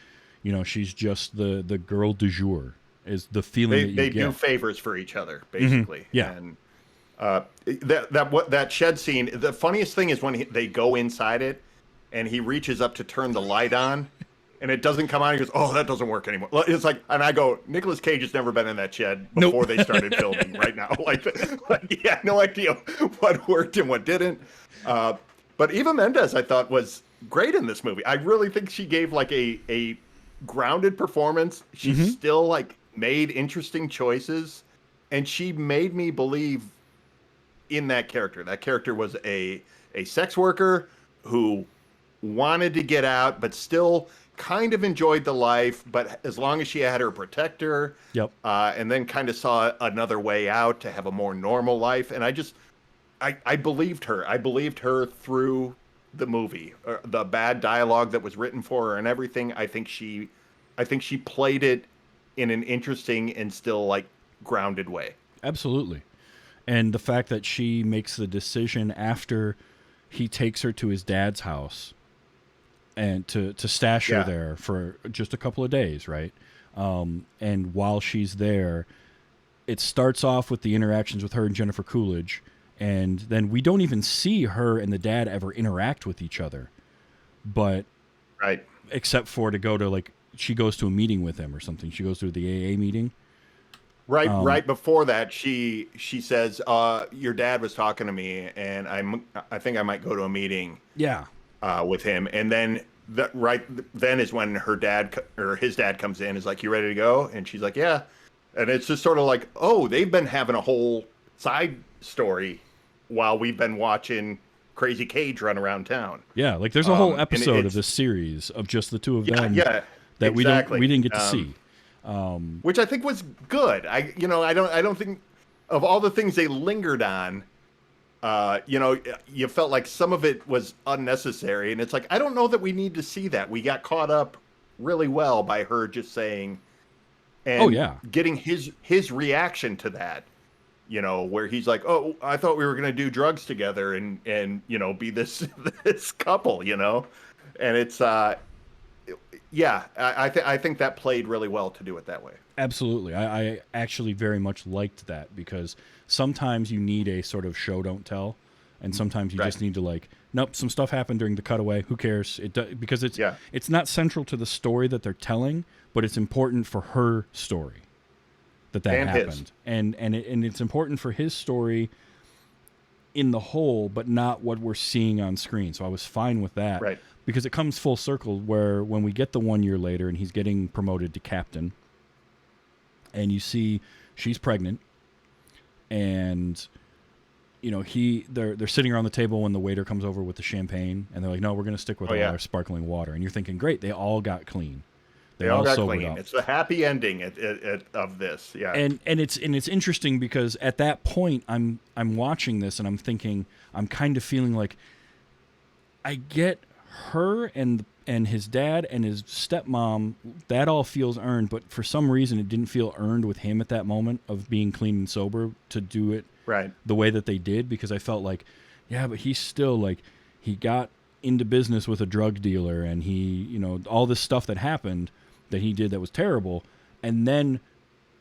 you know, she's just the girl du jour is the feeling that you they get. do favors for each other, basically. Yeah. And that shed scene, the funniest thing is when they go inside it and he reaches up to turn the light on and it doesn't come on. He goes, "Oh, that doesn't work anymore." It's like, and I go, Nicolas Cage has never been in that shed before they started filming right now. Like he had no idea what worked and what didn't. But Eva Mendes, I thought, was great in this movie. I really think she gave like a grounded performance. She still like made interesting choices, and she made me believe in that character. That character was a sex worker who wanted to get out, but still kind of enjoyed the life. But as long as she had her protector, and then kind of saw another way out to have a more normal life. And I believed her. I believed her through the movie, the bad dialogue that was written for her and everything. I think she played it in an interesting and still like grounded way. Absolutely. And the fact that she makes the decision after he takes her to his dad's house and to stash her there for just a couple of days, right? And while she's there, it starts off with the interactions with her and Jennifer Coolidge, and then we don't even see her and the dad ever interact with each other. But except for to go to like, she goes to a meeting with him or something. She goes to the AA meeting. Right before that, she says, "Your dad was talking to me, and I think I might go to a meeting." With him, and then then is when his dad comes in, is like, "You ready to go?" And she's like, "Yeah," and it's just sort of like, oh, they've been having a whole side story while we've been watching Crazy Cage run around town. Yeah, like there's a whole episode of this series of just the two of them that we didn't get to see. Which I think was good. I don't think, of all the things they lingered on, you felt like some of it was unnecessary, and it's like, I don't know that we need to see that. We got caught up really well by her just saying, and getting his reaction to that, where he's like, "Oh, I thought we were going to do drugs together and be this couple," and it's I think that played really well to do it that way. Absolutely. I actually very much liked that, because sometimes you need a sort of show don't tell, and sometimes you just need to like, nope, some stuff happened during the cutaway, who cares? Because it's not central to the story that they're telling, but it's important for her story that happened. And it's important for his story in the whole, but not what we're seeing on screen. So I was fine with that. Right. Because it comes full circle where when we get the 1 year later and he's getting promoted to captain, and you see she's pregnant, and they're sitting around the table when the waiter comes over with the champagne, and they're like, "No, we're going to stick with our sparkling water." And you're thinking, great, they all got clean. They all got clean. Up. It's the happy ending of this. Yeah. And it's interesting because at that point I'm watching this and I'm thinking, I'm kind of feeling like I get her and his dad and his stepmom, that all feels earned, but for some reason it didn't feel earned with him at that moment of being clean and sober to do it the way that they did, because I felt like, yeah, but he's still like, he got into business with a drug dealer, and he, all this stuff that happened that he did that was terrible, and then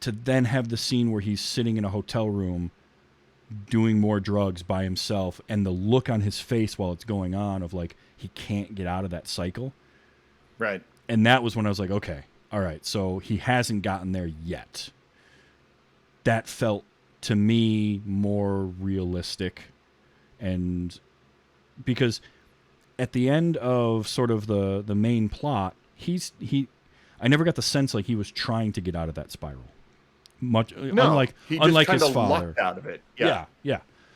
to have the scene where he's sitting in a hotel room doing more drugs by himself, and the look on his face while it's going on of like, he can't get out of that cycle. Right. And that was when I was like, okay, all right, so he hasn't gotten there yet. That felt to me more realistic. And because at the end of sort of the main plot, I never got the sense like he was trying to get out of that spiral. Unlike his father. Lucked out of it. Yeah.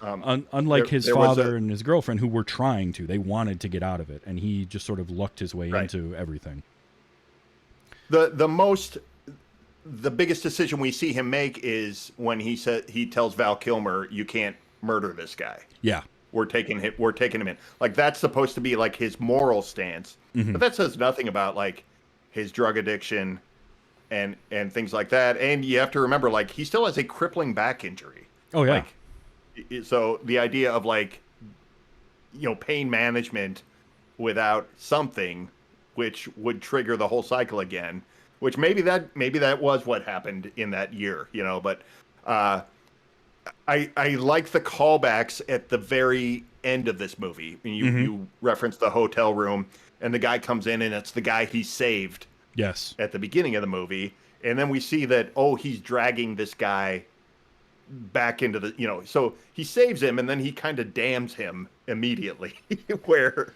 Unlike his father and his girlfriend, who were trying to, they wanted to get out of it, and he just sort of lucked his way into everything. The biggest decision we see him make is when he tells Val Kilmer, "You can't murder this guy. Yeah. We're taking him in. Like, that's supposed to be like his moral stance. But that says nothing about like his drug addiction and things like that. And you have to remember, like, he still has a crippling back injury. Oh yeah. Like, so the idea of like, pain management without something which would trigger the whole cycle again, which maybe that was what happened in that year, but I like the callbacks at the very end of this movie. You referenced the hotel room, and the guy comes in, and it's the guy he saved. Yes. At the beginning of the movie, and then we see that he's dragging this guy back into the so he saves him, and then he kind of damns him immediately, where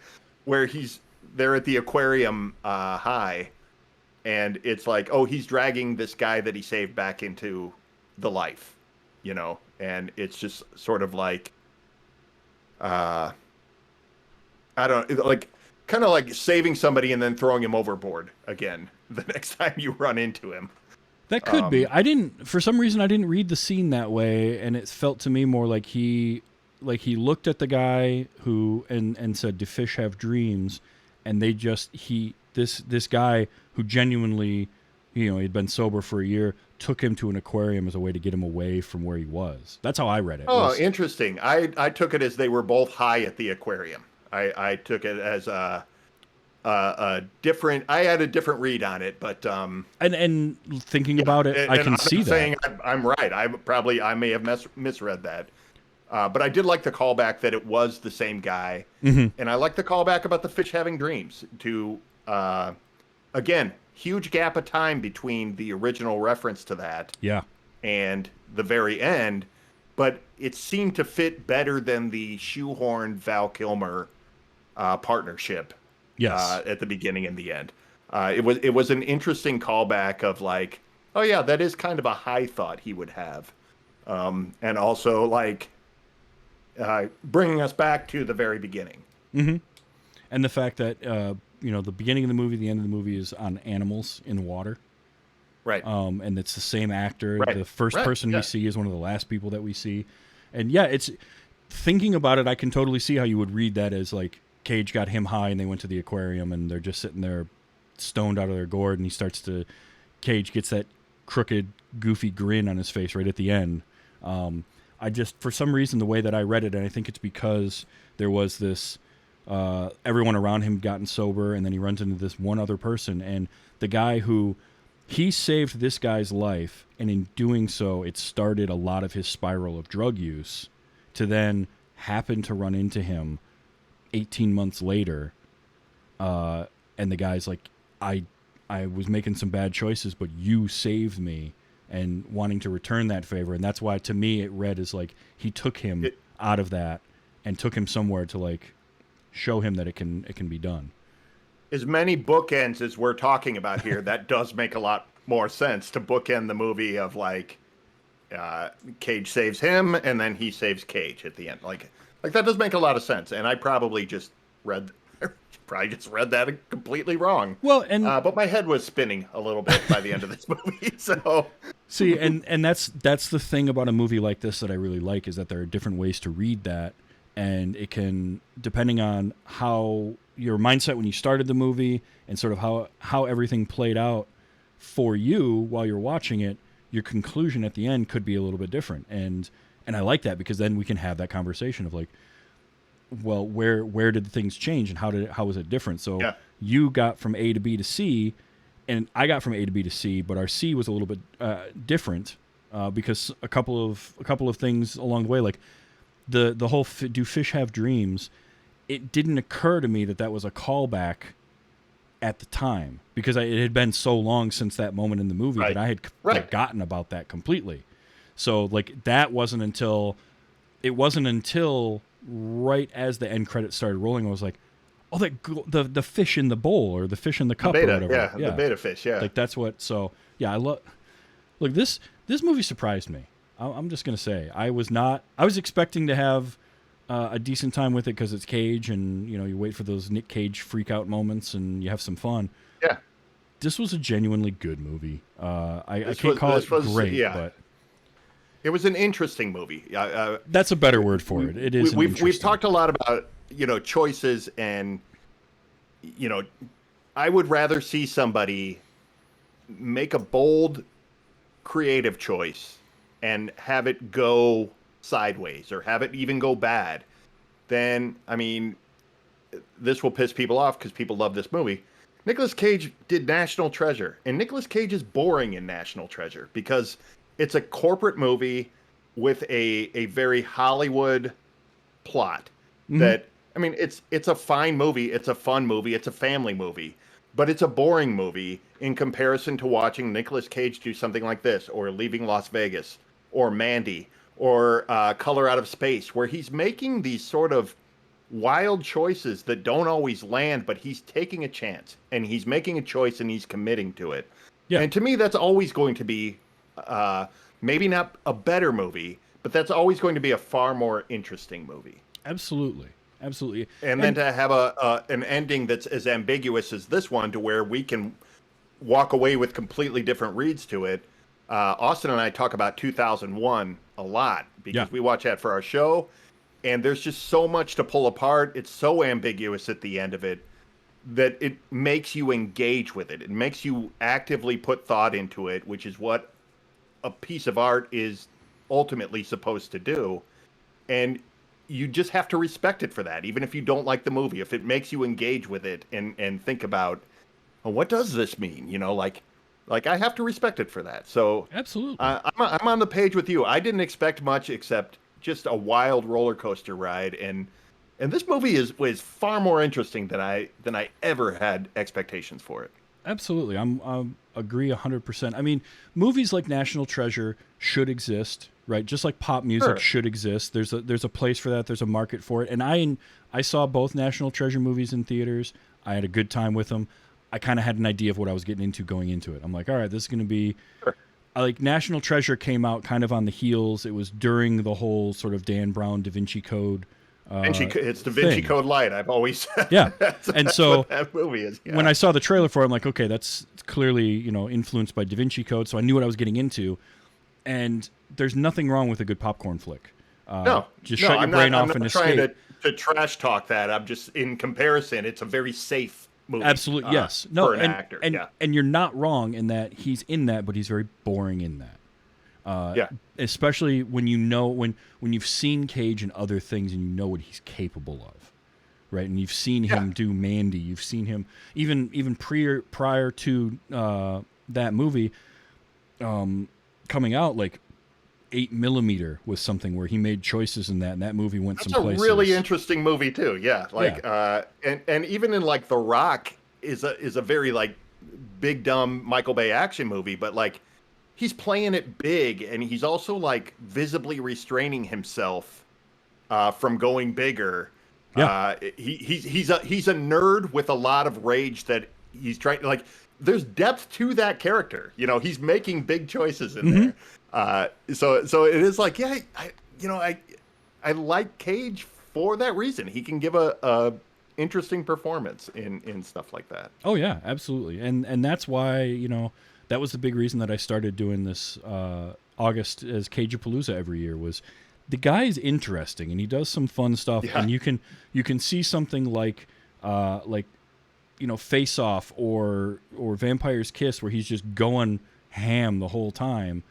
they're at the aquarium high, and it's like he's dragging this guy that he saved back into the life. And it's just sort of like, I don't like, kind of like saving somebody and then throwing him overboard again the next time you run into him. That could be. For some reason, I didn't read the scene that way, and it felt to me more like he looked at the guy and said, "Do fish have dreams?" And this guy who genuinely, he'd been sober for a year, took him to an aquarium as a way to get him away from where he was. That's how I read it. Interesting. I took it as they were both high at the aquarium. I took it as a different. I had a different read on it, but and thinking about it, I can see that. Saying I'm right. I may have misread that. But I did like the callback that it was the same guy, and I like the callback about the fish having dreams. Again, huge gap of time between the original reference to that, and the very end, but it seemed to fit better than the shoehorned Val Kilmer partnership. Yes, at the beginning and the end, it was an interesting callback of like, oh yeah, that is kind of a high thought he would have, and also like bringing us back to the very beginning. And the fact that the beginning of the movie, the end of the movie is on animals in the water. Right. And it's the same actor. Right. The first person we see is one of the last people that we see. And yeah, it's thinking about it, I can totally see how you would read that as like Cage got him high and they went to the aquarium and they're just sitting there stoned out of their gourd, and Cage gets that crooked, goofy grin on his face right at the end. I just, for some reason, the way that I read it, and I think it's because there was this, everyone around him gotten sober, and then he runs into this one other person, and the guy he saved this guy's life, and in doing so, it started a lot of his spiral of drug use, to then happen to run into him 18 months later, and the guy's like, I was making some bad choices, but you saved me, and wanting to return that favor. And that's why, to me, it read as like he took him out of that and took him somewhere to like show him that it can be done. As many bookends as we're talking about here, that does make a lot more sense to bookend the movie of like Cage saves him and then he saves Cage at the end. Like that does make a lot of sense. And I probably just read that completely wrong. Well, and but my head was spinning a little bit by the end of this movie. So see, and that's the thing about a movie like this that I really like, is that there are different ways to read that, and it can, depending on how your mindset when you started the movie and sort of how everything played out for you while you're watching it, your conclusion at the end could be a little bit different. And I like that, because then we can have that conversation of like, well, where did things change and how was it different? So you got from A to B to C, and I got from A to B to C, but our C was a little bit different because a couple of things along the way, like the whole do fish have dreams? It didn't occur to me that was a callback at the time, because it had been so long since that moment in the movie that I had forgotten about that completely. So like that wasn't until right as the end credits started rolling, I was like, oh, the fish in the bowl, or the fish in the cup, or whatever. The beta fish, Like that's what. So yeah, I love. Look, this movie surprised me. I'm just gonna say I was expecting to have a decent time with it because it's Cage, and you wait for those Nick Cage freak out moments and you have some fun. Yeah, this was a genuinely good movie. I can't call it great, but It was an interesting movie. That's a better word for it. It is. We've talked a lot about choices, and I would rather see somebody make a bold, creative choice and have it go sideways or have it even go bad. Then this will piss people off because people love this movie. Nicolas Cage did National Treasure, and Nicolas Cage is boring in National Treasure because it's a corporate movie with a very Hollywood plot. That it's a fine movie, it's a fun movie, it's a family movie, but it's a boring movie in comparison to watching Nicolas Cage do something like this, or Leaving Las Vegas, or Mandy, or Color Out of Space, where he's making these sort of wild choices that don't always land, but he's taking a chance and he's making a choice and he's committing to it. Yeah. And to me, that's always going to be maybe not a better movie, but that's always going to be a far more interesting movie. Absolutely. And then to have an ending that's as ambiguous as this one, to where we can walk away with completely different reads to it. Austin and I talk about 2001 a lot because we watch that for our show. And there's just so much to pull apart. It's so ambiguous at the end of it that it makes you engage with it. It makes you actively put thought into it, which is what a piece of art is ultimately supposed to do. And you just have to respect it for that, even if you don't like the movie. If it makes you engage with it and think about, well, what does this mean? Like I have to respect it for that. So absolutely, I'm on the page with you. I didn't expect much except just a wild roller coaster ride, and this movie was far more interesting than I ever had expectations for it. Absolutely, I agree 100%. Movies like National Treasure should exist, right? Just like pop music should exist. There's a place for that. There's a market for it. And I saw both National Treasure movies in theaters. I had a good time with them. I kind of had an idea of what I was getting into going into it. I'm like, all right, this is going to be. Like National Treasure came out kind of on the heels. It was during the whole sort of Dan Brown Da Vinci Code. It's Da Vinci Code Light. I've always said. Yeah, and so what that movie is. Yeah. When I saw the trailer for it, I'm like, okay, that's clearly influenced by Da Vinci Code. So I knew what I was getting into, and there's nothing wrong with a good popcorn flick. Shut your brain off and escape. I'm not trying to trash talk that. I'm just, in comparison, it's a very safe movie. Absolutely, yes. No, for an actor. And you're not wrong in that he's in that, but he's very boring in that. Especially when when you've seen Cage in other things and you know what he's capable of, right? And you've seen him do Mandy. You've seen him even prior to that movie coming out, like 8mm was something where he made choices in that, and that movie went some places. That's a really interesting movie too. Yeah, and even in like The Rock is a very like big dumb Michael Bay action movie, but like he's playing it big, and he's also like visibly restraining himself from going bigger. Yeah. He's a nerd with a lot of rage that he's trying, like, there's depth to that character. He's making big choices in there. So it is like, I like Cage for that reason. He can give a interesting performance in stuff like that. Oh yeah, absolutely. And that's why, that was the big reason that I started doing this August as Cage-A-Palooza every year. Was the guy is interesting and he does some fun stuff, and you can see something like Face Off or Vampire's Kiss, where he's just going ham the whole time.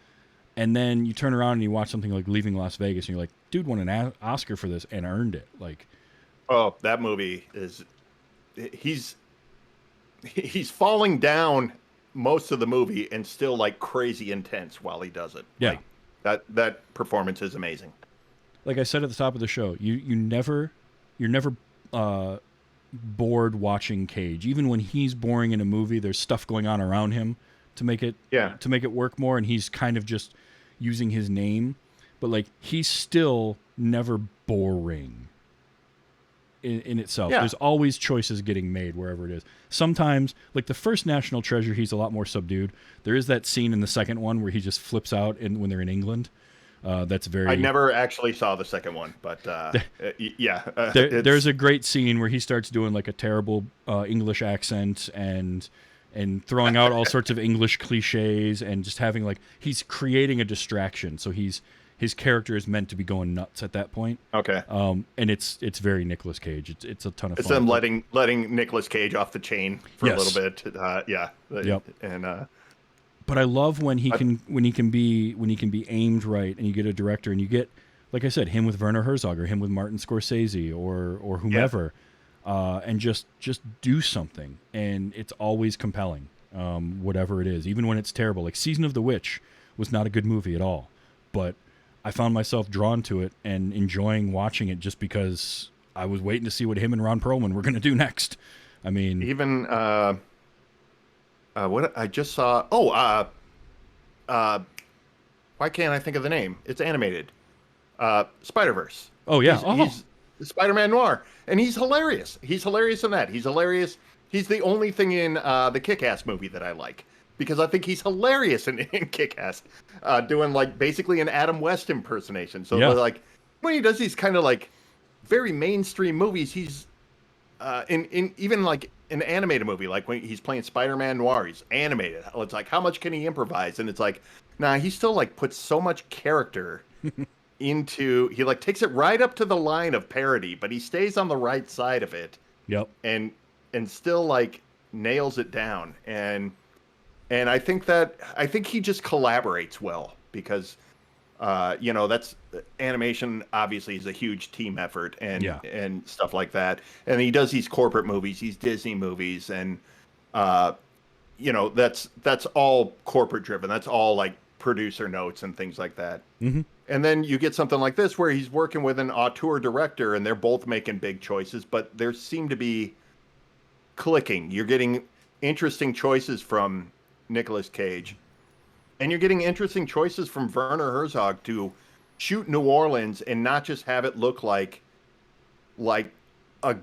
And then you turn around and you watch something like Leaving Las Vegas, and you're like, dude won an Oscar for this and earned it. Like, oh, that movie he's falling down most of the movie and still like crazy intense while he does it. Yeah. Like, that performance is amazing. Like I said at the top of the show, you're never bored watching Cage. Even when he's boring in a movie, there's stuff going on around him to make it work more, and he's kind of just using his name, but like he's still never boring in itself. There's always choices getting made wherever it is. Sometimes, like the first National Treasure, he's a lot more subdued. There is that scene in the second one where he just flips out when they're in England. That's very. I never actually saw the second one, but there's a great scene where he starts doing like a terrible English accent and throwing out all sorts of English cliches and just having like, he's creating a distraction. So he's his character is meant to be going nuts at that point. Okay. And it's very Nicolas Cage. It's a ton of It's fun. them letting Nicolas Cage off the chain for a little bit. Yeah. Yep. And but I love when he can be aimed right, and you get a director, and you get, like I said, him with Werner Herzog or him with Martin Scorsese or whomever, and just do something, and it's always compelling, whatever it is, even when it's terrible. Like Season of the Witch was not a good movie at all, but I found myself drawn to it and enjoying watching it just because I was waiting to see what him and Ron Perlman were going to do next. I mean, even what I just saw. Why can't I think of the name? It's animated. Spider-Verse. Oh yeah, he's Spider-Man Noir, and he's hilarious. He's hilarious in that. He's hilarious. He's the only thing in the Kick-Ass movie that I like, because I think he's hilarious in Kick-Ass, doing like basically an Adam West impersonation. So like when he does these kind of like very mainstream movies, he's in even like an animated movie, like when he's playing Spider-Man Noir, he's animated. It's like, how much can he improvise? And it's like, nah, he still like puts so much character into, he like takes it right up to the line of parody, but he stays on the right side of it. Yep. And still like nails it down. And I think he just collaborates well, because that's animation obviously is a huge team effort and stuff like that. And he does these corporate movies, these Disney movies, and that's all corporate driven. That's all like producer notes and things like that. Mm-hmm. And then you get something like this where he's working with an auteur director, and they're both making big choices, but there seem to be clicking. You're getting interesting choices from Nicolas Cage, and you're getting interesting choices from Werner Herzog to shoot New Orleans and not just have it look like a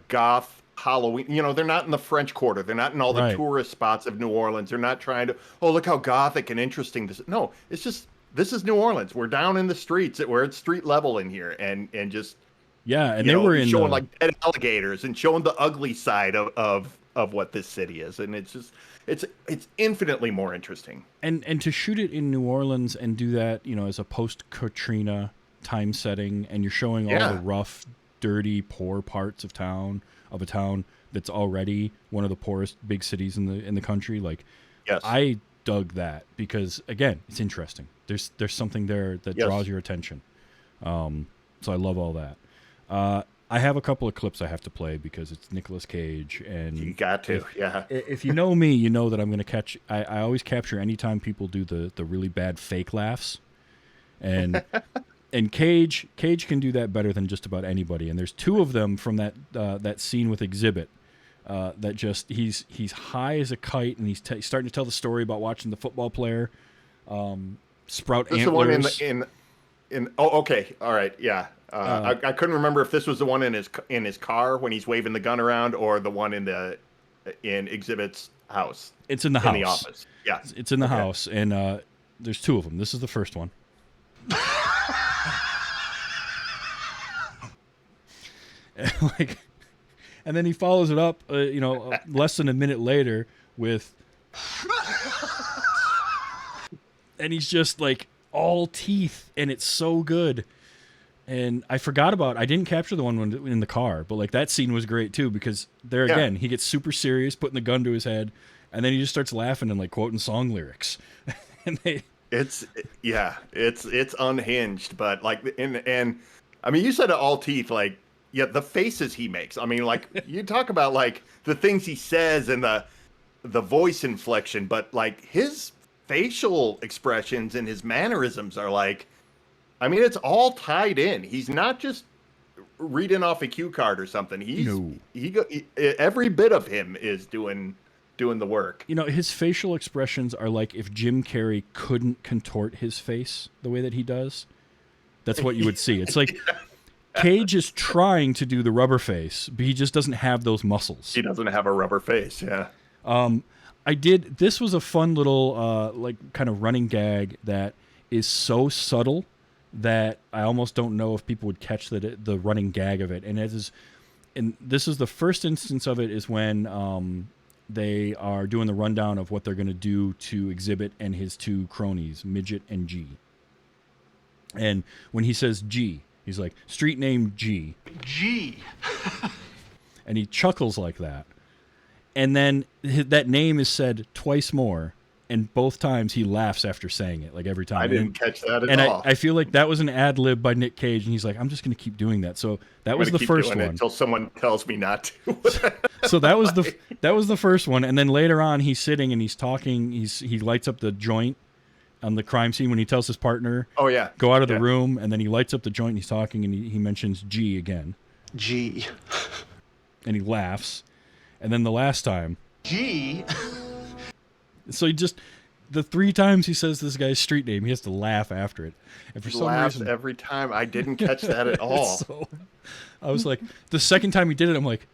goth Halloween. They're not in the French Quarter. They're not in all the tourist spots of New Orleans. They're not trying to, look how gothic and interesting this is. No, it's just, this is New Orleans. We're down in the streets. We're at street level in here, and just and they were showing like dead alligators and showing the ugly side of what this city is, and it's just it's infinitely more interesting. And to shoot it in New Orleans and do that, as a post-Katrina time setting, and you're showing all the rough, dirty, poor parts of a town that's already one of the poorest big cities in the country. Like, I dug that because, again, it's interesting. There's something there that draws your attention. So I love all that. I have a couple of clips I have to play because it's Nicolas Cage, and you got to. If you know me, you know that I'm going to catch. I always capture anytime people do the really bad fake laughs, and and Cage can do that better than just about anybody. And there's two of them from that scene with Exhibit. That just he's high as a kite, and he's starting to tell the story about watching the football player sprout this antlers. Is the one in okay, all right, yeah. I couldn't remember if this was the one in his car when he's waving the gun around, or the one in Exhibit's house. It's in the house. In the office. Yeah, it's in the house, and there's two of them. This is the first one. And then he follows it up, less than a minute later with, and he's just like all teeth, and it's so good. And I didn't capture the one in the car, but like that scene was great too, because there again, he gets super serious, putting the gun to his head, and then he just starts laughing and like quoting song lyrics. And it's unhinged, but like, and I mean, you said it all teeth, like, the faces he makes. I mean, like, you talk about like the things he says and the voice inflection, but like his facial expressions and his mannerisms are like, I mean, it's all tied in. He's not just reading off a cue card or something. Every bit of him is doing the work. His facial expressions are like if Jim Carrey couldn't contort his face the way that he does. That's what you would see. It's like Cage is trying to do the rubber face, but he just doesn't have those muscles. He doesn't have a rubber face, yeah. This was a fun little, like, kind of running gag that is so subtle that I almost don't know if people would catch the running gag of it. And this is the first instance of it, is when they are doing the rundown of what they're going to do to Exhibit and his two cronies, Midget and G. And when he says G, he's like, street name G. Gee. And he chuckles like that. And then that name is said twice more. And both times he laughs after saying it, like every time. I didn't catch that at all. And I feel like that was an ad lib by Nick Cage, and he's like, I'm just going to keep doing that. So that was the first one. Until someone tells me not to. So that was the first one. And then later on, he's sitting and he's talking. He lights up the joint on the crime scene when he tells his partner, Oh, yeah. go out of the room. And then he lights up the joint and he's talking, and he mentions G again. Gee. And he laughs. And then the last time. Gee. So he just, the 3 times he says this guy's street name, he has to laugh after it. And for He some laughs reason, every time. I didn't catch that at all. so, I was like, the second time he did it, I'm like,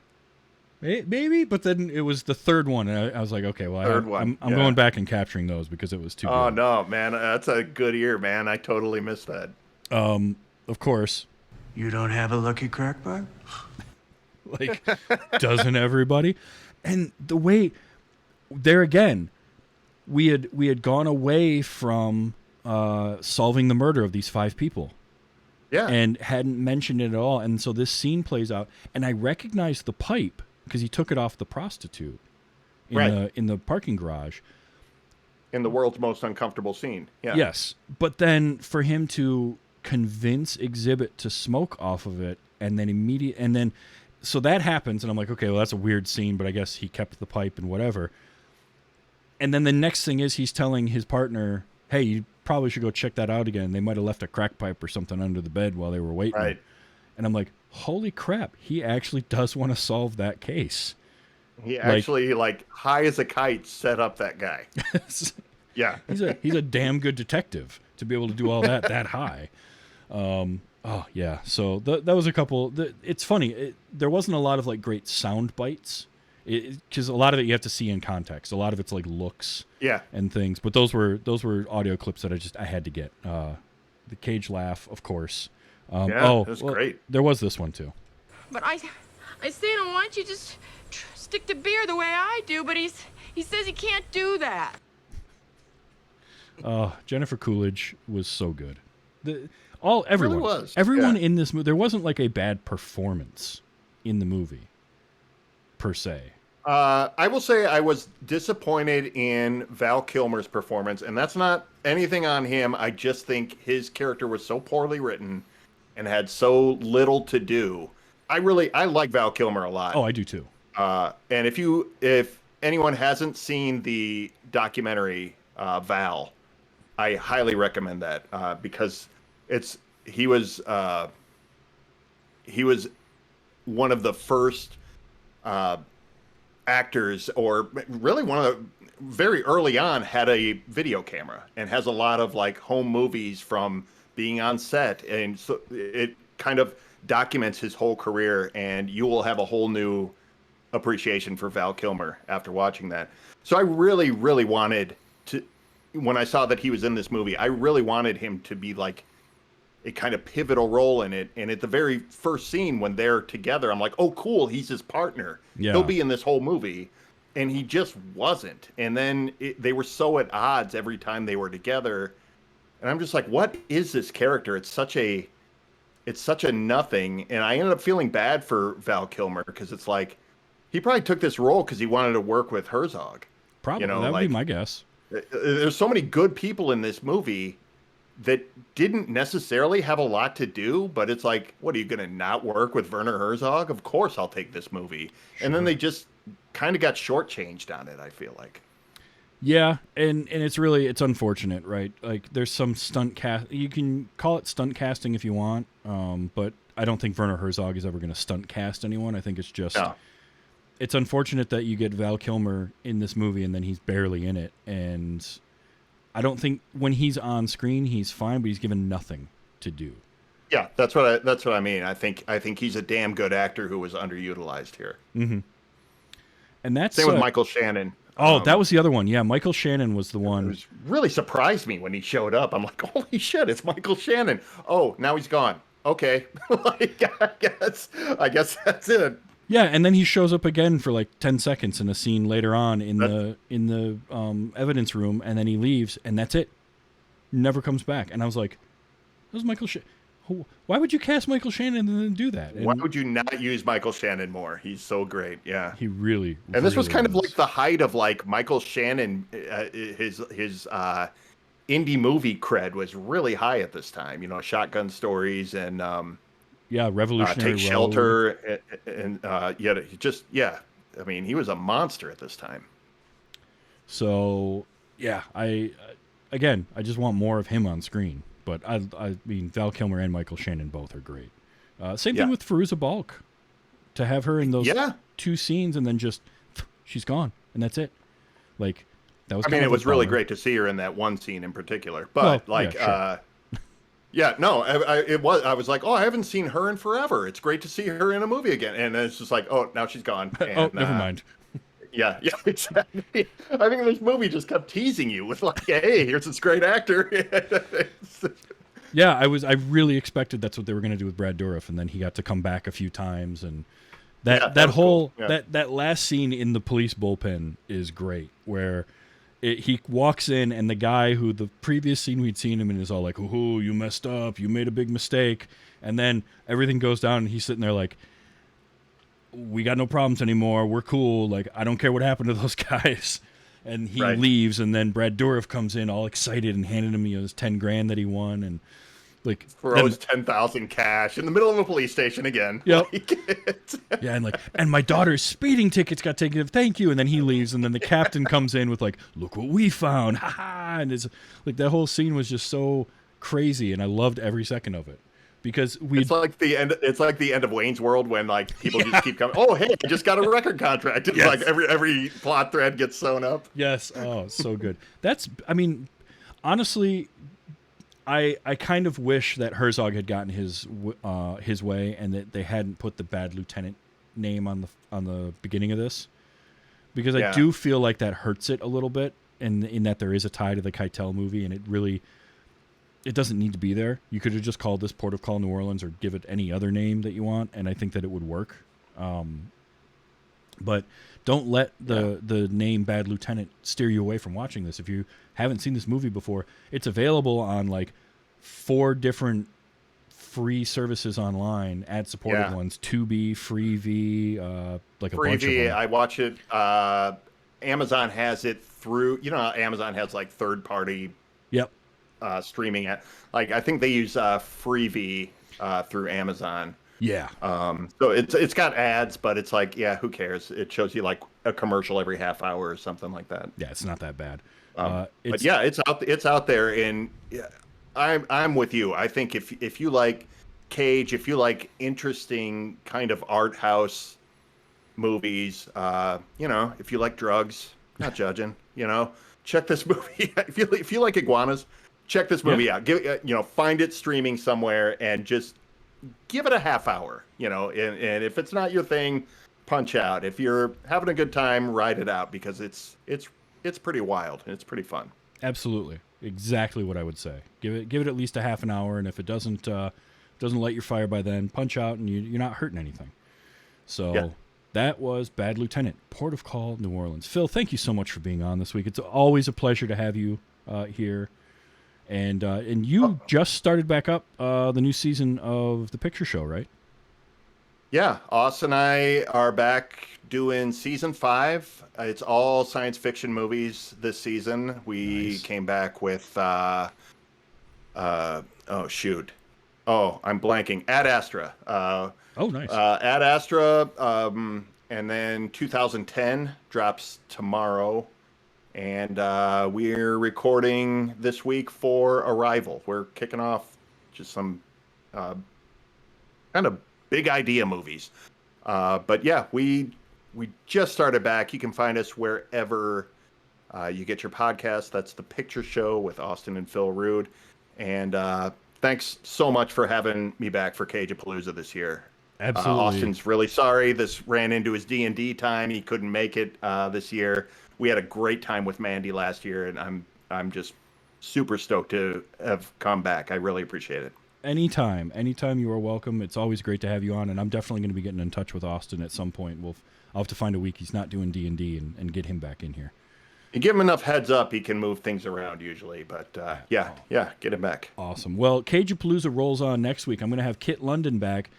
maybe, but then it was the third one, and I was like, okay, well, I'm going back and capturing those because it was too Oh, good. no, man. That's a good ear, man. I totally missed that. Of course, You don't have a lucky crackpot? like, doesn't everybody? And the way, there again, we had gone away from solving the murder of these 5 people. Yeah. And hadn't mentioned it at all. And so this scene plays out, and I recognized the pipe because he took it off the prostitute in the parking garage. In the world's most uncomfortable scene. Yeah. Yes. But then for him to convince Exhibit to smoke off of it, and then so that happens, and I'm like, okay, well, that's a weird scene, but I guess he kept the pipe and whatever. And then the next thing is he's telling his partner, hey, you probably should go check that out again. They might have left a crack pipe or something under the bed while they were waiting. Right. And I'm like, holy crap, he actually does want to solve that case. He actually, high as a kite, set up that guy. Yeah. He's a damn good detective to be able to do all that high. Oh, yeah. So that was a couple. It's funny. There wasn't a lot of great sound bites because a lot of it you have to see in context. A lot of it's looks and things. But those were audio clips that I had to get. The Cage laugh, of course. It was great. There was this one, too. But I say to him, why don't you just stick to beer the way I do? But he says he can't do that. Jennifer Coolidge was so good. Everyone really was. Everyone in this movie. There wasn't a bad performance in the movie, per se. I will say I was disappointed in Val Kilmer's performance, and that's not anything on him. I just think his character was so poorly written and had so little to do. I like Val Kilmer a lot. Oh, I do too. And if anyone hasn't seen the documentary Val, I highly recommend that because he was one of the first actors, or really one of the very early on, had a video camera and has a lot of home movies from being on set, and so it kind of documents his whole career, and you will have a whole new appreciation for Val Kilmer after watching that. So I really, really wanted to, when I saw that he was in this movie, I really wanted him to be a kind of pivotal role in it. And at the very first scene when they're together, I'm like, oh, cool, he's his partner. Yeah. He'll be in this whole movie. And he just wasn't. And then they were so at odds every time they were together. And I'm just like, what is this character? It's such a nothing. And I ended up feeling bad for Val Kilmer because it's he probably took this role because he wanted to work with Herzog. Probably, that would be my guess. There's so many good people in this movie that didn't necessarily have a lot to do, but it's what are you going to not work with Werner Herzog? Of course I'll take this movie. Sure. And then they just kind of got shortchanged on it, I feel like. Yeah, and it's unfortunate, right? There's some stunt cast. You can call it stunt casting if you want, but I don't think Werner Herzog is ever going to stunt cast anyone. I think it's just... No. It's unfortunate that you get Val Kilmer in this movie and then he's barely in it, and I don't think when he's on screen he's fine, but he's given nothing to do. Yeah, that's what I mean. I think he's a damn good actor who was underutilized here. Mm-hmm. And that's same with Michael Shannon. Oh, that was the other one. Yeah, Michael Shannon was the one. It really surprised me when he showed up. I'm like, holy shit, it's Michael Shannon. Oh, now he's gone. Okay, I guess that's it. Yeah, and then he shows up again for 10 seconds in a scene later on in the evidence room, and then he leaves, and that's it. Never comes back. And I was like, was Michael Shannon. Why would you cast Michael Shannon and then do that? Why would you not use Michael Shannon more? He's so great. Yeah. He really. And this was really kind of like the height of like Michael Shannon. His indie movie cred was really high at this time. You know, Shotgun Stories and Revolutionary Take Road. Shelter and I mean, he was a monster at this time. So yeah, I just want more of him on screen. But I mean, Val Kilmer and Michael Shannon both are great. Same thing with Fairuza Balk. To have her in those 2 scenes and then just she's gone and that's it. Like that was. I mean, it was really great to see her in that one scene in particular. But I was like, oh, I haven't seen her in forever. It's great to see her in a movie again. And then it's just like, oh, now she's gone. And, never mind. Yeah, exactly. I think this movie just kept teasing you with like, hey, here's this great actor. Yeah, I really expected that's what they were going to do with Brad Dourif, and then he got to come back a few times, and that whole cool. that last scene in the police bullpen is great, where he walks in, and the guy who the previous scene we'd seen him in is all like, "Oh, you messed up, you made a big mistake," and then everything goes down, and he's sitting there like, we got no problems anymore. We're cool. Like, I don't care what happened to those guys. And he leaves, and then Brad Dourif comes in all excited and handed him his $10,000 that he won, and like throws $10,000 cash in the middle of a police station again. Yep. Yeah, and my daughter's speeding tickets got taken. Thank you. And then he leaves, and then the captain comes in with like, look what we found, ha ha! And it's like that whole scene was just so crazy, and I loved every second of it. Because it's like the end. It's like the end of Wayne's World when like people just keep coming. Oh, hey, I just got a record contract. It's like every plot thread gets sewn up. Yes. Oh, so good. I mean, honestly, I kind of wish that Herzog had gotten his way, and that they hadn't put the Bad Lieutenant name on the beginning of this, because I do feel like that hurts it a little bit, in that there is a tie to the Keitel movie, and it doesn't need to be there. You could have just called this Port of Call New Orleans, or give it any other name that you want, and I think that it would work. But don't let the name Bad Lieutenant steer you away from watching this. If you haven't seen this movie before, it's available on like 4 different free services online, ad-supported ones, Tubi, Freevee, like a bunch of them. I watch it. Amazon has it through, how Amazon has like third-party streaming at, like, I think they use Freevee through Amazon. Yeah. So it's got ads, but it's like, who cares? It shows you like a commercial every half hour or something like that. Yeah, it's not that bad. But it's out there, and I'm with you. I think if you like Cage, if you like interesting kind of art house movies, if you like drugs, not judging, check this movie. If you like iguanas, check this movie out. Find it streaming somewhere and just give it a half hour, and if it's not your thing, punch out. If you're having a good time, ride it out, because it's pretty wild and it's pretty fun. Absolutely. Exactly what I would say. Give it at least a half an hour, and if it doesn't light your fire by then, punch out, and you're not hurting anything. So that was Bad Lieutenant, Port of Call, New Orleans. Phil, thank you so much for being on this week. It's always a pleasure to have you here. And you just started back up the new season of The Picture Show, right? Yeah, Austin and I are back doing season 5. It's all science fiction movies this season. We came back with I'm blanking. Ad Astra. Nice. Ad Astra, and then 2010 drops tomorrow. And we're recording this week for Arrival. We're kicking off just some kind of big idea movies. But yeah, we just started back. You can find us wherever you get your podcast. That's The Picture Show with Austin and Phil Rude. And thanks so much for having me back for Cage-A-Palooza this year. Absolutely. Austin's really sorry. This ran into his D&D time. He couldn't make it this year. We had a great time with Mandy last year, and I'm just super stoked to have come back. I really appreciate it. Anytime you are welcome. It's always great to have you on, and I'm definitely going to be getting in touch with Austin at some point. I'll have to find a week he's not doing D&D and get him back in here. You give him enough heads up, he can move things around usually. But yeah, get him back. Awesome. Well, Cage-A-Palooza rolls on next week. I'm going to have Kit London back.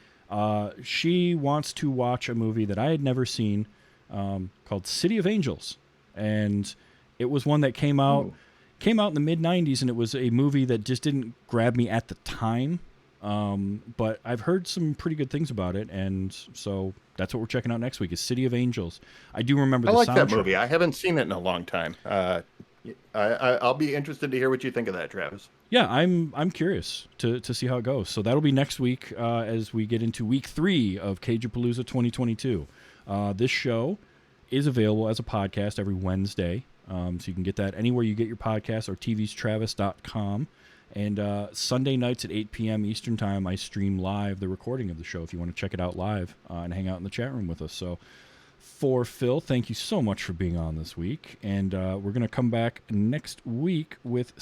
She wants to watch a movie that I had never seen called City of Angels. And it was one that came out in the mid-'90s, and it was a movie that just didn't grab me at the time. But I've heard some pretty good things about it, and so that's what we're checking out next week is City of Angels. I do remember the soundtrack. I like that movie. I haven't seen it in a long time. I'll be interested to hear what you think of that, Travis. Yeah, I'm curious to see how it goes. So that'll be next week as we get into week 3 of Cage-A-Palooza 2022. This show is available as a podcast every Wednesday, so you can get that anywhere you get your podcasts or tvstravis.com. And Sunday nights at 8 p.m. Eastern Time, I stream live the recording of the show if you want to check it out live and hang out in the chat room with us. So for Phil, thank you so much for being on this week. And we're going to come back next week with...